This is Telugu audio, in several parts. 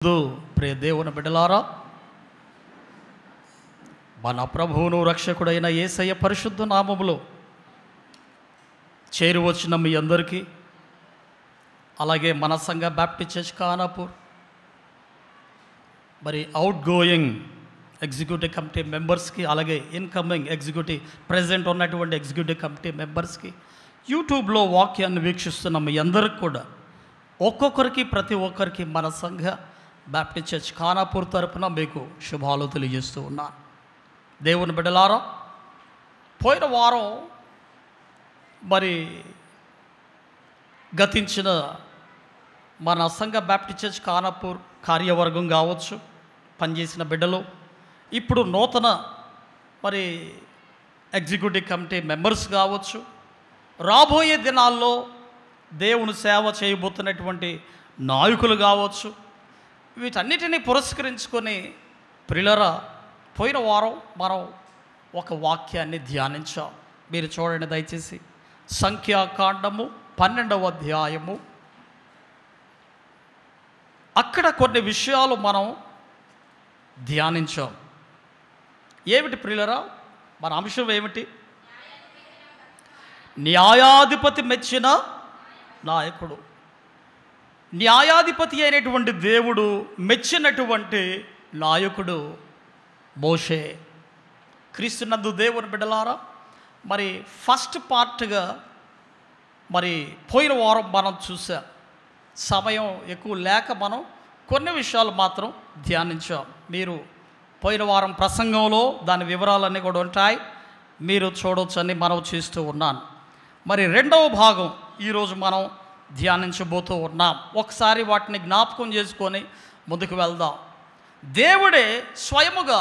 ప్రియ దేవుని బిడ్డలారా, మన ప్రభువును రక్షకుడైన యేసయ్య పరిశుద్ధ నామములో చేరి వచ్చిన మీ అందరికీ, అలాగే మన సంఘ బాప్టిస్ట్ చర్చ్ ఖానాపూర్ మరి అవుట్ గోయింగ్ ఎగ్జిక్యూటివ్ కమిటీ మెంబర్స్కి, అలాగే ఇన్కమింగ్ ఎగ్జిక్యూటివ్ ప్రెజెంట్ ఉన్నటువంటి ఎగ్జిక్యూటివ్ కమిటీ మెంబర్స్కి, యూట్యూబ్లో వాక్యాన్ని వీక్షిస్తున్న మీ అందరికి కూడా ఒక్కొక్కరికి ప్రతి ఒక్కరికి మన సంఘ బాప్టిస్ట్ చర్చ్ ఖానాపూర్ తరపున మీకు శుభాలు తెలియజేస్తూ ఉన్నాను. దేవుని బిడ్డలారా, పోయిన వారం మరి గతించిన మన సంఘ బాప్టిస్ట్ చర్చ్ ఖానాపూర్ కార్యవర్గం కావచ్చు, పనిచేసిన బిడ్డలు, ఇప్పుడు నూతన మరి ఎగ్జిక్యూటివ్ కమిటీ మెంబర్స్ కావచ్చు, రాబోయే దినాల్లో దేవుని సేవ చేయబోతున్నటువంటి నాయకులు కావచ్చు, వీటన్నిటినీ పురస్కరించుకొని ప్రియులారా, పోయిన వారం మనం ఒక వాక్యాన్ని ధ్యానించాం. మీరు చూడండి దయచేసి, సంఖ్యాకాండము 12వ అధ్యాయము. అక్కడ కొన్ని విషయాలు మనం ధ్యానించాం. ఏమిటి ప్రియులారా, మన అంశం ఏమిటి? న్యాయాధిపతి మెచ్చిన నాయకుడు. న్యాయాధిపతి అయినటువంటి దేవుడు మెచ్చినటువంటి నాయకుడు మోషే. క్రీస్తునందు దేవుని బిడ్డలారా, మరి ఫస్ట్ పార్ట్గా మరి పోయిన వారం మనం చూసాం. సమయం ఎక్కువ లేక మనం కొన్ని విషయాలు మాత్రం ధ్యానించాం. మీరు పోయిన వారం ప్రసంగంలో దాని వివరాలన్నీ కూడా ఉంటాయి, మీరు చూడవచ్చని మనం చేస్తూ ఉన్నాను. మరి రెండవ భాగం ఈరోజు మనం ధ్యానించబోతూ ఉన్నాం. ఒకసారి వాటిని జ్ఞాపకం చేసుకొని ముందుకు వెళ్దాం. దేవుడే స్వయముగా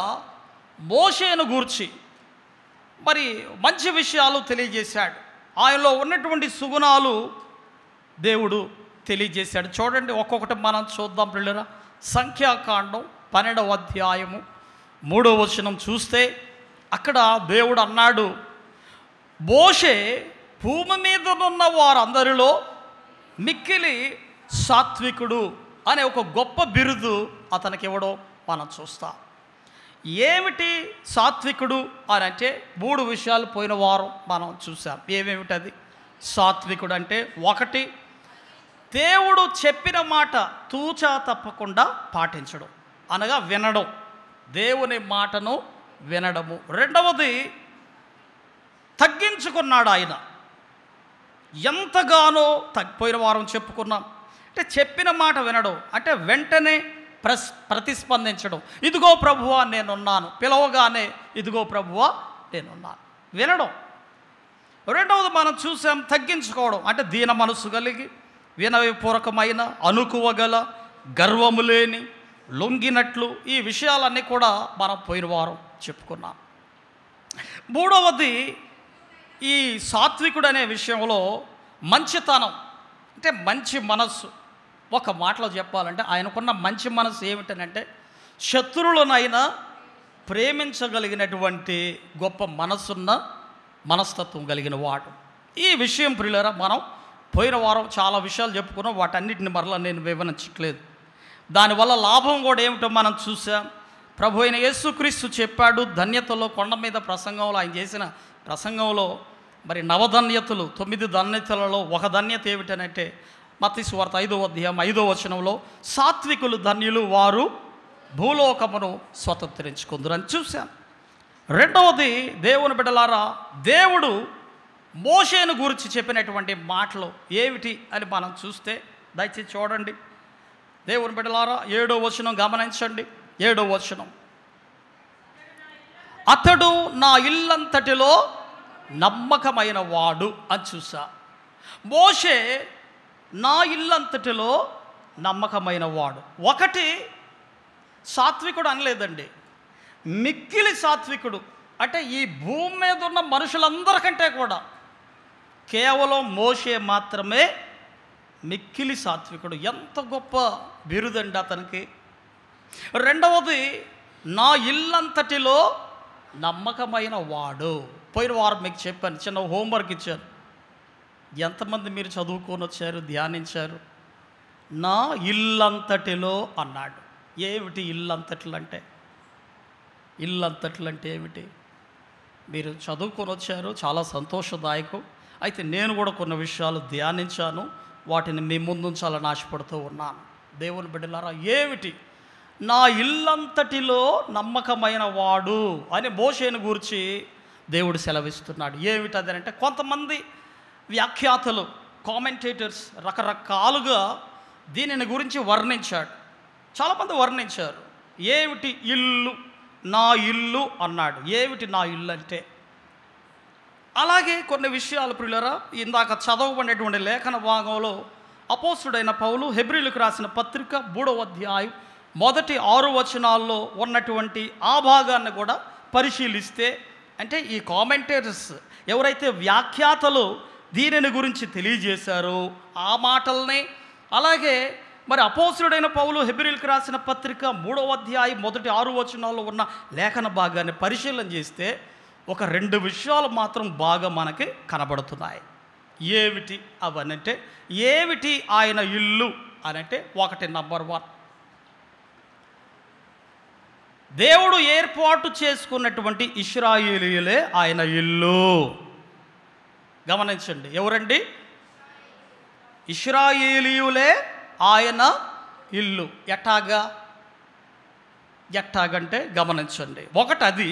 మోషేను గూర్చి మరి మంచి విషయాలు తెలియజేశాడు. ఆయనలో ఉన్నటువంటి సుగుణాలు దేవుడు తెలియజేశాడు. చూడండి, ఒక్కొక్కటి మనం చూద్దాం పిల్లరా. సంఖ్యాకాండం 12వ అధ్యాయము 3వ వచనం చూస్తే అక్కడ దేవుడు అన్నాడు, మోషే భూమి మీద ఉన్న వారందరిలో మిక్కిలి సాత్వికుడు అనే ఒక గొప్ప బిరుదు అతనికి ఇవ్వడం మనం చూస్తాం. ఏమిటి సాత్వికుడు అని అంటే 3 విషయాలు పోయిన వారం మనం చూసాం. ఏమేమిటది? సాత్వికుడు అంటే, ఒకటి, దేవుడు చెప్పిన మాట తూచా తప్పకుండా పాటించడం, అనగా వినడం, దేవుని మాటను వినడము. రెండవది, తగ్గించుకున్నాడు ఆయన. ఎంతగానో పోయిన వారం చెప్పుకున్నాం. అంటే చెప్పిన మాట వినడం అంటే వెంటనే ప్రతిస్పందించడం. ఇదిగో ప్రభువా నేనున్నాను, పిలవగానే ఇదిగో ప్రభువా నేనున్నాను, వినడం. రెండవది మనం చూసాం, తగ్గించుకోవడం అంటే దీన మనసు కలిగి, వినయపూర్వకమైన, అనుకువగల, గర్వము లేని, లొంగినట్లు. ఈ విషయాలన్నీ కూడా మనం పోయిన వారం చెప్పుకున్నాం. మూడవది, ఈ సాత్వికుడు అనే విషయంలో మంచితనం అంటే మంచి మనస్సు. ఒక మాటలో చెప్పాలంటే ఆయనకున్న మంచి మనస్సు ఏమిటనంటే, శత్రువులనైనా ప్రేమించగలిగినటువంటి గొప్ప మనస్సున్న మనస్తత్వం కలిగిన వాడు. ఈ విషయం ప్రియులారా, మనం పోయిన వారం చాలా విషయాలు చెప్పుకున్నాం. వాటన్నిటిని మరలా నేను వివరించట్లేదు. దానివల్ల లాభం కూడా ఏమిటో మనం చూసాం. ప్రభు అయిన యేసుక్రీస్తు చెప్పాడు, ధన్యతలో కొండ మీద ప్రసంగంలో ఆయన చేసిన ప్రసంగంలో మరి 9 ధన్యతలు, 9 ధన్యతలలో ఒక ధన్యత ఏమిటనంటే, మత్తయి సువార్త 5వ అధ్యాయం 5వ వచనంలో, సాత్వికులు ధన్యులు, వారు భూలోకమును స్వతంత్రించుకుందరు అని చూశాను. రెండవది, దేవుని బిడ్డలారా, దేవుడు మోషేను గురించి చెప్పినటువంటి మాటలు ఏమిటి అని మనం చూస్తే దయచేసి చూడండి. దేవుని బిడ్డలారా, 7వ వచనం గమనించండి. 7వ వచనం, అతడు నా ఇల్లంతటిలో నమ్మకమైన వాడు అని చూసా. మోషే నా ఇల్లంతటిలో నమ్మకమైన వాడు. ఒకటి, సాత్వికుడు అనలేదండి, మిక్కిలి సాత్వికుడు. అంటే ఈ భూమి మీద ఉన్న మనుషులందరికంటే కూడా కేవలం మోషే మాత్రమే మిక్కిలి సాత్వికుడు. ఎంత గొప్ప బిరుదండి అతనికి. రెండవది, నా ఇల్లంతటిలో నమ్మకమైన వాడు. పోయిన వారం మీకు చెప్పాను, చిన్న హోంవర్క్ ఇచ్చాను. ఎంతమంది మీరు చదువుకొని వచ్చారు, ధ్యానించారు? నా ఇల్లంతటిలో అన్నాడు. ఏమిటి ఇల్లంతట్లు అంటే? ఇల్లంతట్లు అంటే ఏమిటి? మీరు చదువుకొని వచ్చారు, చాలా సంతోషదాయకం. అయితే నేను కూడా కొన్ని విషయాలు ధ్యానించాను, వాటిని మీ ముందుంచాలని ఆశపడుతూ ఉన్నాను. దేవుని బిడ్డలారా, ఏమిటి నా ఇల్లంతటిలో నమ్మకమైన వాడు అని మోషేను గూర్చి దేవుడు సెలవిస్తున్నాడు. ఏమిటి అదనంటే, కొంతమంది వ్యాఖ్యాతలు, కామెంటేటర్స్ రకరకాలుగా దీనిని గురించి వర్ణించాడు. చాలామంది వర్ణించారు. ఏమిటి ఇల్లు, నా ఇల్లు అన్నాడు. ఏమిటి నా ఇల్లు అంటే? అలాగే కొన్ని విషయాలు ప్రియులారా, ఇందాక చదవబడినటువంటి లేఖన భాగంలో అపోస్తుడైన పౌలు హెబ్రీయులకు రాసిన పత్రిక 3వ అధ్యాయం మొదటి 6 వచనాల్లో ఉన్నటువంటి ఆ భాగాన్ని కూడా పరిశీలిస్తే, అంటే ఈ కామెంటేటర్స్ ఎవరైతే వ్యాఖ్యాతలు దీనిని గురించి తెలియజేశారో ఆ మాటల్ని, అలాగే మరి అపోస్తుడైన పౌలు హెబ్రీయులకు రాసిన పత్రిక 3వ అధ్యాయం మొదటి 6 వచనాల్లో ఉన్న లేఖన భాగాన్ని పరిశీలన చేస్తే ఒక 2 విషయాలు మాత్రం బాగా మనకి కనబడుతున్నాయి. ఏమిటి అవనంటే, ఏమిటి ఆయన ఇల్లు అనంటే, ఒకటి నంబర్ 1, దేవుడు ఏర్పాటు చేసుకున్నటువంటి ఇశ్రాయేలీయులే ఆయన ఇల్లు. గమనించండి, ఎవరండి? ఇశ్రాయేలీయులే ఆయన ఇల్లు. ఎట్టాగంటే గమనించండి, ఒకటి అది.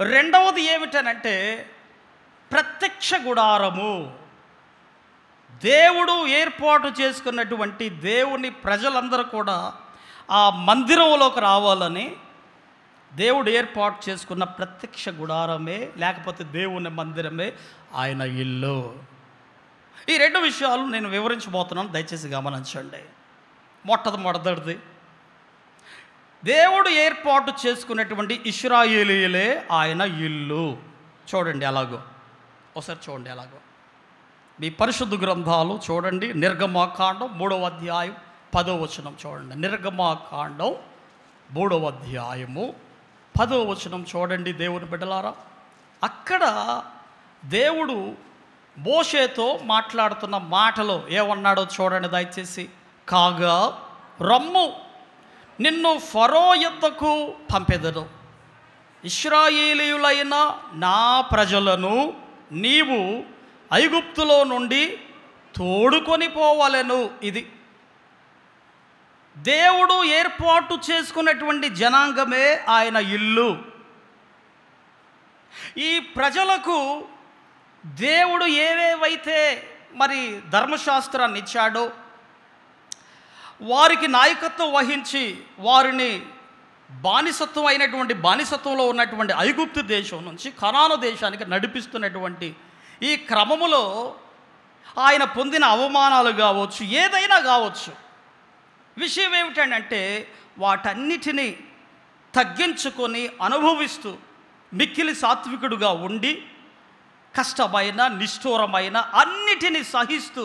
రెండవది ఏమిటనంటే ప్రత్యక్ష గుడారము. దేవుడు ఏర్పాటు చేసుకున్నటువంటి దేవుని ప్రజలందరూ కూడా ఆ మందిరంలోకి రావాలని దేవుడు ఏర్పాటు చేసుకున్న ప్రత్యక్ష గుడారమే, లేకపోతే దేవుని మందిరమే ఆయన ఇల్లు. ఈ 2 విషయాలు నేను వివరించబోతున్నాను, దయచేసి గమనించండి. మొట్టమొదటిది, దేవుడు ఏర్పాటు చేసుకున్నటువంటి ఇశ్రాయేలీయులే ఆయన ఇల్లు. చూడండి ఎలాగో, ఒకసారి చూడండి ఎలాగో. మీ పరిశుద్ధ గ్రంథాలు చూడండి. నిర్గమాకాండం 3వ అధ్యాయం 10వ వచనం చూడండి. నిర్గమాకాండం 3వ అధ్యాయము 10వ వచనం చూడండి దేవుని బిడ్డలారా. అక్కడ దేవుడు మోషేతో మాట్లాడుతున్న మాటలో ఏమన్నాడో చూడండి దయచేసి. కాగా రమ్ము, నిన్ను ఫరో యొద్దకు పంపెదను, ఇశ్రాయేలీయులైన నా ప్రజలను నీవు ఐగుప్తులో నుండి తోడుకొని పోవలెను. ఇది దేవుడు ఏర్పాటు చేసుకున్నటువంటి జనాంగమే ఆయన ఇల్లు. ఈ ప్రజలకు దేవుడు ఏవేవైతే మరి ధర్మశాస్త్రాన్ని ఇచ్చాడో, వారికి నాయకత్వం వహించి వారిని బానిసత్వంలో ఉన్నటువంటి ఐగుప్తు దేశం నుంచి కనాను దేశానికి నడిపిస్తున్నటువంటి ఈ క్రమములో ఆయన పొందిన అవమానాలు కావచ్చు, ఏదైనా కావచ్చు, విషయం ఏమిటంటే వాటన్నిటినీ తగ్గించుకొని అనుభవిస్తూ మిక్కిలి సాత్వికుడుగా ఉండి కష్టమైన నిష్ఠూరమైన అన్నిటినీ సహిస్తూ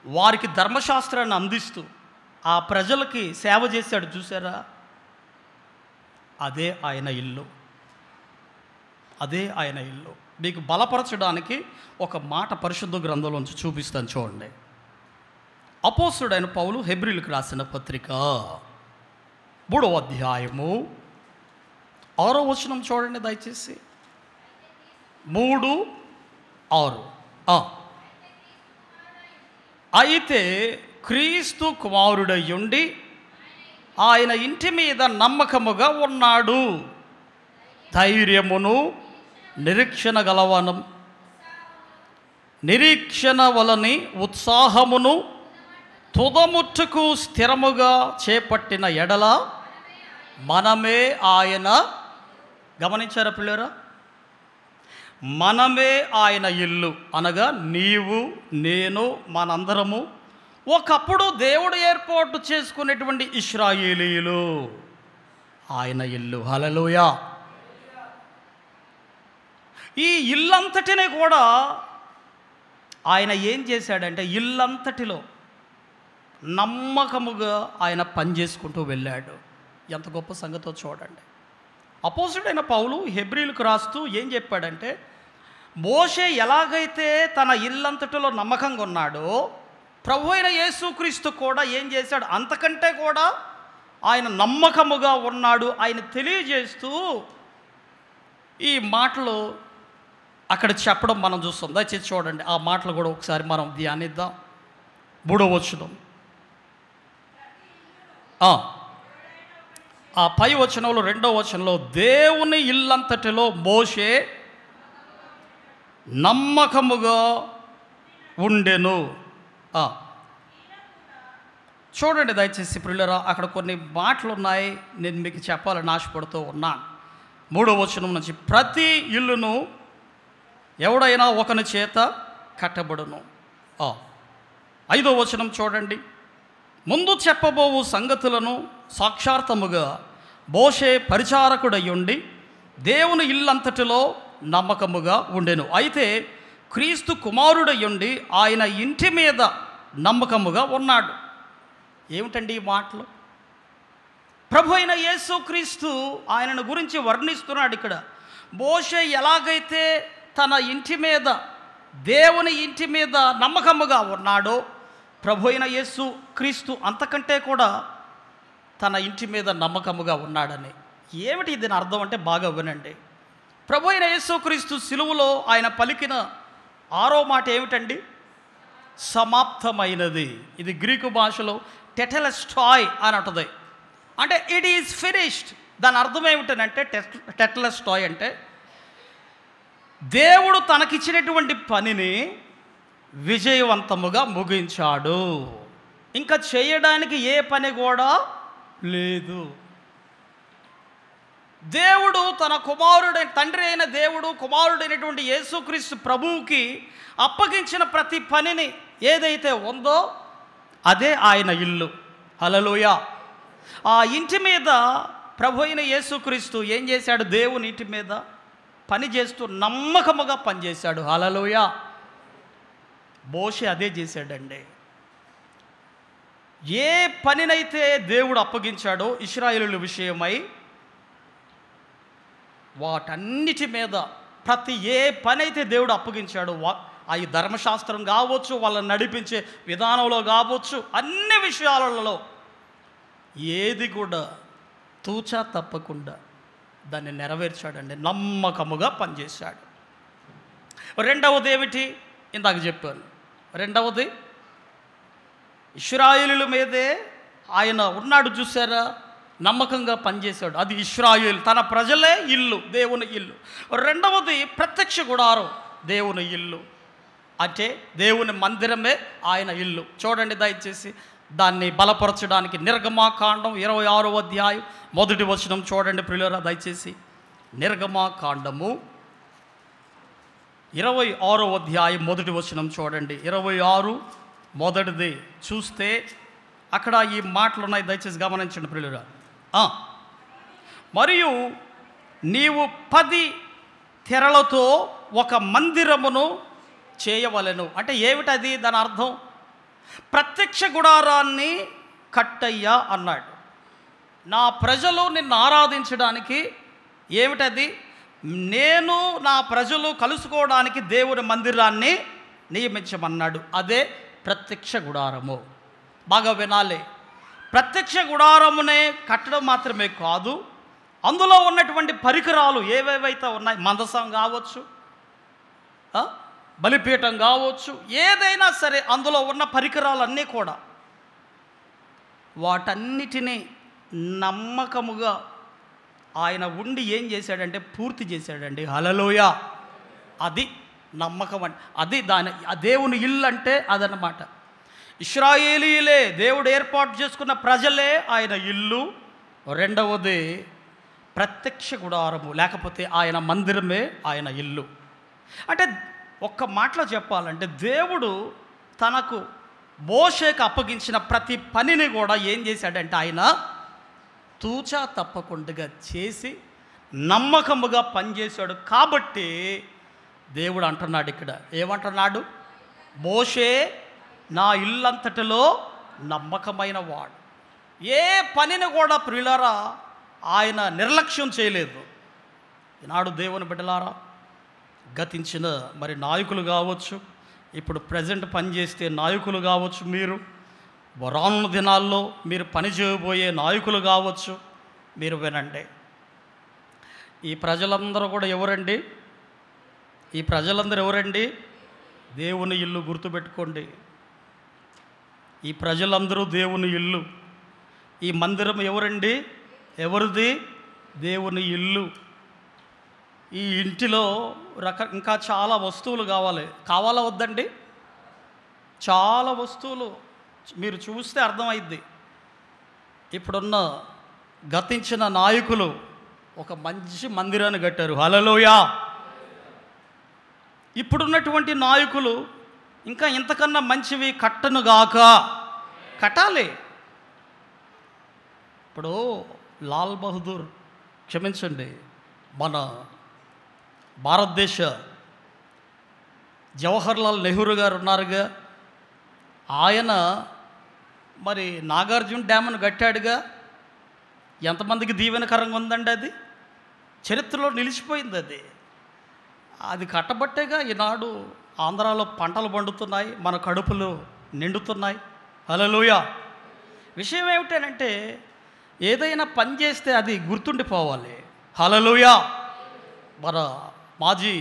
వారికి ధర్మశాస్త్రాన్ని అందిస్తూ ఆ ప్రజలకి సేవ చేశాడు. చూసారా? అదే ఆయన ఇల్లు. అదే ఆయన ఇల్లు. మీకు బలపరచడానికి ఒక మాట పరిశుద్ధ గ్రంథంలోంచి చూపిస్తాను చూడండి. అపోస్తుడైన పౌలు హెబ్రీయులకు రాసిన పత్రిక 3వ అధ్యాయము 6వ వచనం చూడండి దయచేసి. 3:6. అయితే క్రీస్తు కుమారుడయ్యుండి ఆయన ఇంటి మీద నమ్మకముగా ఉన్నాడు, ధైర్యమును నిరీక్షణ వలని ఉత్సాహమును తుదముట్టుకు స్థిరముగా చేపట్టిన ఎడల మనమే ఆయన. గమనించారా పిల్లరా? మనమే ఆయన ఇల్లు అనగా నీవు నేను మనందరము ఒకప్పుడు దేవుడు ఏర్పాటు చేసుకునేటువంటి ఇశ్రాయేలీయులు ఆయన ఇల్లు. హల్లెలూయా. ఈ ఇల్లంతటిని కూడా ఆయన ఏం చేశాడంటే ఇల్లంతటిలో నమ్మకముగా ఆయన పనిచేసుకుంటూ వెళ్ళాడు. ఎంత గొప్ప సంగతో చూడండి. అపోస్తుడైన పౌలు హెబ్రీయులకు రాస్తూ ఏం చెప్పాడంటే, మోషే ఎలాగైతే తన ఇల్లంతటిలో నమ్మకంగా ఉన్నాడో ప్రభు అయిన యేసుక్రీస్తు కూడా ఏం చేశాడు? అంతకంటే కూడా ఆయన నమ్మకముగా ఉన్నాడు. ఆయన తెలియజేస్తూ ఈ మాటలు అక్కడ చెప్పడం మనం చూస్తాం. దయచేసి చూడండి, ఆ మాటలు కూడా ఒకసారి మనం ధ్యానిద్దాం. 3వ వచనం, ఆ పై వచనంలో 2వ వచనంలో, దేవుని ఇల్లంతటిలో మోషే నమ్మకముగా ఉండెను. చూడండి దయచేసి ప్రియులారా, అక్కడ కొన్ని మాటలు ఉన్నాయి, నేను మీకు చెప్పాలని ఆశపడుతూ ఉన్నాను. 3వ వచనం నుంచి, ప్రతి ఇల్లును ఎవడైనా ఒకని చేత కట్టబడును. 5వ వచనం చూడండి, ముందు చెప్పబోవు సంగతులను సాక్షార్థముగా మోషే పరిచారకుడయ్యుండి దేవుని ఇల్లంతటిలో నమ్మకముగా ఉండెను. అయితే క్రీస్తు కుమారుడయ్యుండి ఆయన ఇంటి మీద నమ్మకముగా ఉన్నాడు. ఏమిటండి ఈ మాటలు? ప్రభు అయిన యేసుక్రీస్తు ఆయనను గురించి వర్ణిస్తున్నాడు ఇక్కడ. మోషే ఎలాగైతే తన ఇంటి మీద, దేవుని ఇంటి మీద నమ్మకముగా ఉన్నాడో, ప్రభు అయిన యేసుక్రీస్తు అంతకంటే కూడా తన ఇంటి మీద నమ్మకముగా ఉన్నాడని. ఏమిటి దీని అర్థం అంటే బాగా వినండి. ప్రభు అయిన యేసుక్రీస్తు సిలువలో ఆయన పలికిన 6వ మాట ఏమిటండి? సమాప్తమైనది. ఇది గ్రీకు భాషలో టెటెలస్టాయ్ అని అంటుంది. అంటే ఇట్ ఈజ్ ఫినిష్డ్. దాని అర్థం ఏమిటంటే, టెటెలస్టాయ్ అంటే దేవుడు తనకిచ్చినటువంటి పనిని విజయవంతముగా ముగించాడు. ఇంకా చేయడానికి ఏ పని కూడా లేదు. దేవుడు తన కుమారుడైన, తండ్రి అయిన దేవుడు కుమారుడైనటువంటి యేసుక్రీస్తు ప్రభువుకి అప్పగించిన ప్రతి పనిని ఏదైతే ఉందో అదే ఆయన ఇల్లు. హల్లెలూయా. ఆ ఇంటి మీద ప్రభు అయిన యేసుక్రీస్తు ఏం చేశాడు? దేవుని ఇంటి మీద పని చేస్తూ నమ్మకముగా పనిచేశాడు. హల్లెలూయా. మోషే అదే చేశాడండి. ఏ పనినైతే దేవుడు అప్పగించాడో ఇశ్రాయేలుల విషయమై, వాటన్నిటి మీద ప్రతి ఏ పని అయితే దేవుడు అప్పగించాడో, అవి ధర్మశాస్త్రం కావచ్చు, వాళ్ళని నడిపించే విధానంలో కావచ్చు, అన్ని విషయాలలో ఏది కూడా తూచా తప్పకుండా దాన్ని నెరవేర్చాడండి. నమ్మకముగా పనిచేశాడు. రెండవది ఏమిటి? ఇందాక చెప్పాను. రెండవది, ఇశ్రాయేలుల మీదే ఆయన ఉన్నాడు, చూసారా? నమ్మకంగా పనిచేశాడు. అది ఇశ్రాయేలు, తన ప్రజలే ఇల్లు, దేవుని ఇల్లు. రెండవది ప్రత్యక్ష గుడారం, దేవుని ఇల్లు. అంటే దేవుని మందిరమే ఆయన ఇల్లు. చూడండి దయచేసి, దాన్ని బలపరచడానికి నిర్గమాకాండం 26వ అధ్యాయం 1వ వచనం చూడండి ప్రియులారా దయచేసి. నిర్గమాకాండము 26వ అధ్యాయం 1వ వచనం చూడండి. 26 మొదటిది చూస్తే అక్కడ ఈ మాటలు ఉన్నాయి, దయచేసి గమనించండి ప్రియులారా. మరియు నీవు 10 తెరలతో ఒక మందిరమును చేయవలెను. అంటే ఏమిటది? దాని అర్థం, ప్రత్యక్ష గుడారాన్ని కట్టయ్యా అన్నాడు. నా ప్రజలు నిన్ను ఆరాధించడానికి ఏమిటది? నేను నా ప్రజలు కలుసుకోవడానికి దేవుని మందిరాన్ని నియమించమన్నాడు. అదే ప్రత్యక్ష గుడారము. బాగా వినాలి. ప్రత్యక్ష గుడారమునే కట్టడం మాత్రమే కాదు, అందులో ఉన్నటువంటి పరికరాలు ఏవేవైతే ఉన్నాయి, మందసం కావచ్చు, బలిపీఠం కావచ్చు, ఏదైనా సరే అందులో ఉన్న పరికరాలన్నీ కూడా వాటన్నిటినీ నమ్మకముగా ఆయన ఉండి ఏం చేశాడంటే పూర్తి చేశాడండి. హల్లెలూయా. అది నమ్మకం అంటే, అది దేవుని ఇల్లు అంటే అదనమాట. ఇశ్రాయేలీలే, దేవుడు ఏర్పాటు చేసుకున్న ప్రజలే ఆయన ఇల్లు. రెండవది ప్రత్యక్ష గుడారము, లేకపోతే ఆయన మందిరమే ఆయన ఇల్లు. అంటే ఒక్క మాటలో చెప్పాలంటే, దేవుడు తనకు మోషేకు అప్పగించిన ప్రతి పనిని కూడా ఏం చేశాడంటే ఆయన తూచా తప్పకుండా చేసి నమ్మకముగా పనిచేశాడు. కాబట్టి దేవుడు అంటున్నాడు ఇక్కడ, ఏమంటున్నాడు? మోషే నా ఇల్లంతటిలో నమ్మకమైన వాడు. ఏ పనిని కూడా ప్రియులారా ఆయన నిర్లక్ష్యం చేయలేదు. ఈనాడు దేవుని బిడ్డలారా, గతించిన మరి నాయకులు కావచ్చు, ఇప్పుడు ప్రజెంట్ పనిచేస్తే నాయకులు కావచ్చు, మీరు రానున్న దినాల్లో మీరు పని చేయబోయే నాయకులు కావచ్చు, మీరు వినండి. ఈ ప్రజలందరూ కూడా ఎవరండి? ఈ ప్రజలందరూ ఎవరండి? దేవుని ఇల్లు. గుర్తుపెట్టుకోండి, ఈ ప్రజలందరూ దేవుని ఇల్లు. ఈ మందిరం ఎవరండి? ఎవరిది? దేవుని ఇల్లు. ఈ ఇంటిలో ఇంకా చాలా వస్తువులు కావాలా వద్దండి? చాలా వస్తువులు మీరు చూస్తే అర్థమైద్ది. ఇప్పుడున్న గతించిన నాయకులు ఒక మంచి మందిరాన్ని కట్టారు. హల్లెలూయా. ఇప్పుడున్నటువంటి నాయకులు ఇంకా ఇంతకన్నా మంచివి కట్టనుగాక. కట్టాలి. ఇప్పుడు లాల్ బహదూర్, క్షమించండి, మన భారతదేశ జవహర్లాల్ నెహ్రూ గారు ఉన్నారుగా, ఆయన మరి నాగార్జున డ్యామ్ను కట్టాడుగా. ఎంతమందికి దీవెనకరంగా ఉందండి? అది చరిత్రలో నిలిచిపోయింది. అది కట్టబట్టేగా ఈనాడు ఆంధ్రాలో పంటలు పండుతున్నాయి, మన కడుపులు నిండుతున్నాయి. హల్లెలూయా. విషయం ఏమిటంటే ఏదైనా పని చేస్తే అది గుర్తుండిపోవాలి. హల్లెలూయా. మన మాజీ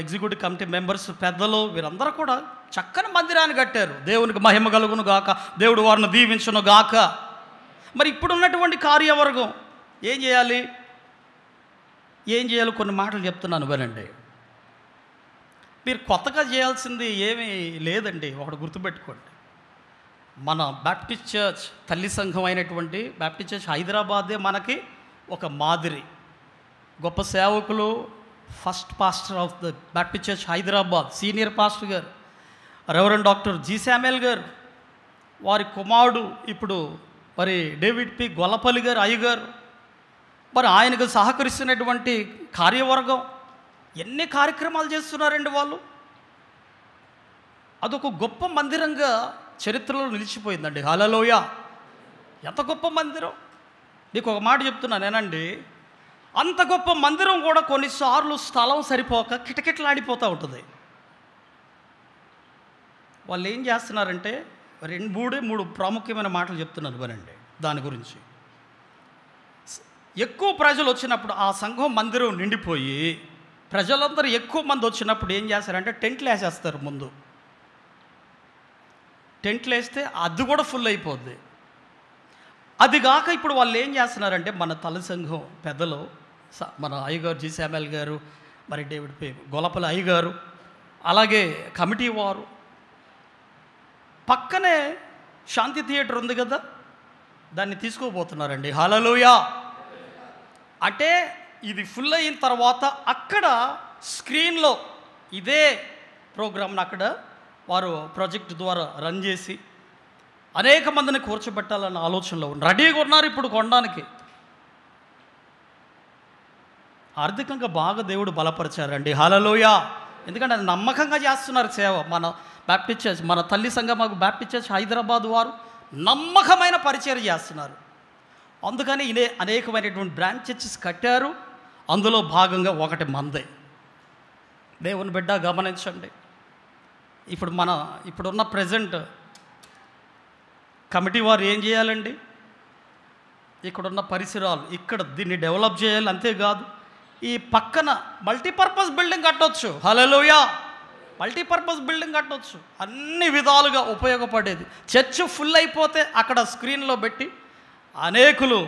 ఎగ్జిక్యూటివ్ కమిటీ మెంబర్స్, పెద్దలు, వీరందరూ కూడా చక్కని మందిరాన్ని కట్టారు. దేవునికి మహిమ కలుగును గాక, దేవుడు వారిని దీవించును గాక. మరి ఇప్పుడున్నటువంటి కార్యవర్గం ఏం చేయాలి? కొన్ని మాటలు చెప్తున్నాను వినండి. మీరు కొత్తగా చేయాల్సింది ఏమీ లేదండి. ఒకటి గుర్తుపెట్టుకోండి, మన బాప్టిస్ట్ చర్చ్ తల్లి సంఘం అయినటువంటి బాప్టిస్ట్ చర్చ్ హైదరాబాదే మనకి ఒక మాదిరి. గొప్ప సేవకులు, first pastor of the Baptist church Hyderabad, senior pastor గారు రెవరెండ్ డాక్టర్ జి శామ్యూల్ గారు, వారి కుమారుడు ఇప్పుడు డేవిడ్ పి గొల్లపల్లి గారు అయ్యగారు, ఆయనకు సహకరిస్తున్నటువంటి కార్యవర్గం ఎన్ని కార్యక్రమాలు చేస్తున్నారండి వాళ్ళు. అదొక గొప్ప మందిరంగా చరిత్రలో నిలిచిపోయిందండి. హల్లెలూయా. ఎంత గొప్ప మందిరం! నీకు ఒక మాట చెప్తున్నాను నేనండి, అంత గొప్ప మందిరం కూడా కొన్నిసార్లు స్థలం సరిపోక కిటకిటలాడిపోతూ ఉంటుంది. వాళ్ళు ఏం చేస్తున్నారంటే మూడు ప్రాముఖ్యమైన మాటలు చెప్తున్నారు వినండి దాని గురించి. ఎక్కువ ప్రజలు వచ్చినప్పుడు ఆ సంఘం మందిరం నిండిపోయి ప్రజలందరూ ఎక్కువ మంది వచ్చినప్పుడు ఏం చేస్తారంటే టెంట్లు వేసేస్తారు. ముందు టెంట్లు వేస్తే అది కూడా ఫుల్ అయిపోద్ది. అది కాక ఇప్పుడు వాళ్ళు ఏం చేస్తున్నారంటే మన తల్లి సంఘం పెద్దలు, మన అయ్యగారు జి శామ్యూల్ గారు, డేవిడ్ పి గొల్లపల్లి అయ్యగారు, అలాగే కమిటీ వారు, పక్కనే శాంతి థియేటర్ ఉంది కదా, దాన్ని తీసుకోబోతున్నారండి. హల్లెలూయా. అంటే ఇది ఫుల్ అయిన తర్వాత అక్కడ స్క్రీన్లో ఇదే ప్రోగ్రామ్ని అక్కడ వారు ప్రాజెక్ట్ ద్వారా రన్ చేసి అనేక మందిని కూర్చోబెట్టాలన్న ఆలోచనలో రెడీగా ఉన్నారు ఇప్పుడు కొనడానికి. ఆర్థికంగా బాగా దేవుడు బలపరిచారండి. హల్లెలూయా. ఎందుకంటే అది నమ్మకంగా చేస్తున్నారు సేవ. మన బాప్టిస్ట్ చర్చ్, మన తల్లి సంఘం బాప్టిస్ట్ చర్చ్ హైదరాబాద్ వారు నమ్మకమైన పరిచయం చేస్తున్నారు. అందుకని అనేకమైనటువంటి బ్రాంచ్ చర్చెస్ కట్టారు. అందులో భాగంగా ఒకటి మందే. దేవుని బిడ్డ గమనించండి, ఇప్పుడున్న ప్రజెంట్ కమిటీ వారు ఏం చేయాలండి? ఇక్కడున్న పరిసరాలు దీన్ని డెవలప్ చేయాలి. అంతేకాదు ఈ పక్కన మల్టీపర్పస్ బిల్డింగ్ కట్టవచ్చు. హల్లెలూయా. మల్టీపర్పస్ బిల్డింగ్ కట్టవచ్చు, అన్ని విధాలుగా ఉపయోగపడేది. చర్చ్ ఫుల్ అయిపోతే అక్కడ స్క్రీన్లో పెట్టి అనేకులు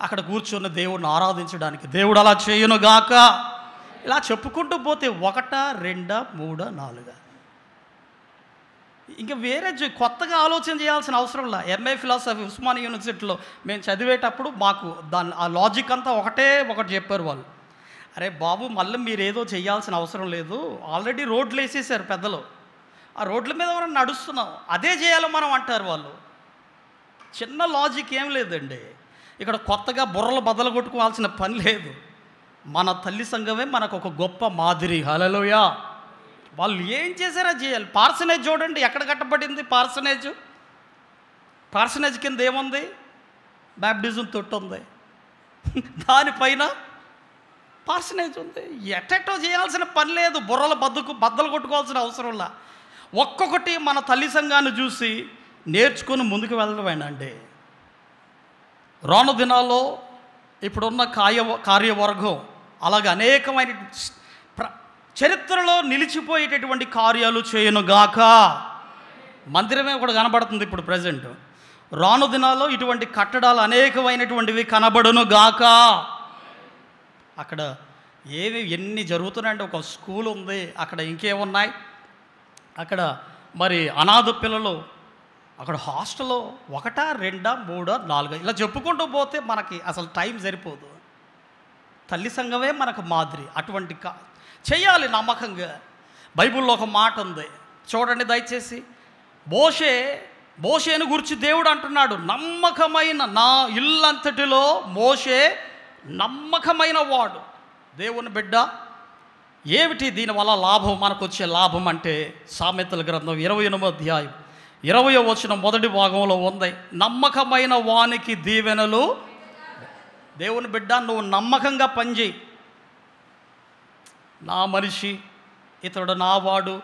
అక్కడ కూర్చున్న దేవుడిని ఆరాధించడానికి దేవుడు అలా చేయునుగాక. ఇలా చెప్పుకుంటూ పోతే 1, 2, 3, 4 ఇంకా వేరే కొత్తగా ఆలోచన చేయాల్సిన అవసరం లేదు. ఎంఏ ఫిలాసఫీ ఉస్మానియా యూనివర్సిటీలో మేము చదివేటప్పుడు మాకు ఆ లాజిక్ అంతా ఒకటి చెప్పారు వాళ్ళు. అరే బాబు, మళ్ళీ మీరు ఏదో చేయాల్సిన అవసరం లేదు, ఆల్రెడీ రోడ్లు వేసేసారు పెద్దలు, ఆ రోడ్ల మీద మనం నడుస్తున్నాం, అదే చేయాలి మనం అంటారు వాళ్ళు. చిన్న లాజిక్ ఏం లేదండి. ఇక్కడ కొత్తగా బుర్రలు బద్దలు కొట్టుకోవాల్సిన పని లేదు. మన తల్లి సంఘమే మనకు ఒక గొప్ప మాదిరి. హల్లెలూయా. వాళ్ళు ఏం చేశారో చేయాలి. పార్సనేజ్ చూడండి, ఎక్కడ కట్టబడింది పార్సనేజ్ కింద ఏముంది? బ్యాప్టిజం తొట్టు ఉంది, దానిపైన పార్సనేజ్ ఉంది. ఎట్టెట్టో చేయాల్సిన పని లేదు, బుర్రలు బద్దలు కొట్టుకోవాల్సిన అవసరంలా. ఒక్కొక్కటి మన తల్లి సంఘాన్ని చూసి నేర్చుకొని ముందుకు వెళ్ళడమేనండి. రాను దినాల్లో ఇప్పుడున్న కార్యవర్గం అలాగే అనేకమైన చరిత్రలో నిలిచిపోయేటటువంటి కార్యాలు చేయనుగాక. మందిరమే కూడా కనబడుతుంది ఇప్పుడు ప్రజెంట్. రాను దినాల్లో ఇటువంటి కట్టడాలు అనేకమైనటువంటివి కనబడునుగాక. అక్కడ ఎన్ని జరుగుతున్నాయంటే ఒక స్కూల్ ఉంది, అక్కడ ఇంకేమున్నాయి, అక్కడ మరి అనాథ పిల్లలు, అక్కడ హాస్టల్లో 1, 2, 3, 4 ఇలా చెప్పుకుంటూ పోతే మనకి అసలు టైం సరిపోదు. తల్లి సంఘమే మనకు మాదిరి. అటువంటి చేయాలి నమ్మకంగా. బైబిల్లో ఒక మాట ఉంది చూడండి దయచేసి. మోషేను గురించి దేవుడు అంటున్నాడు, నమ్మకమైన నా ఇల్లంతటిలో మోషే నమ్మకమైన వాడు. దేవుని బిడ్డ, ఏమిటి దీనివల్ల లాభం, మనకు వచ్చే లాభం అంటే సామెతల గ్రంథం 28వ అధ్యాయం 20వ వచనం మొదటి భాగంలో ఉంది. నమ్మకమైన వానికి దీవెనలు. దేవుని బిడ్డ, నువ్వు నమ్మకంగా పనిచేయి. నా మనిషి, ఇతడు నా వాడు,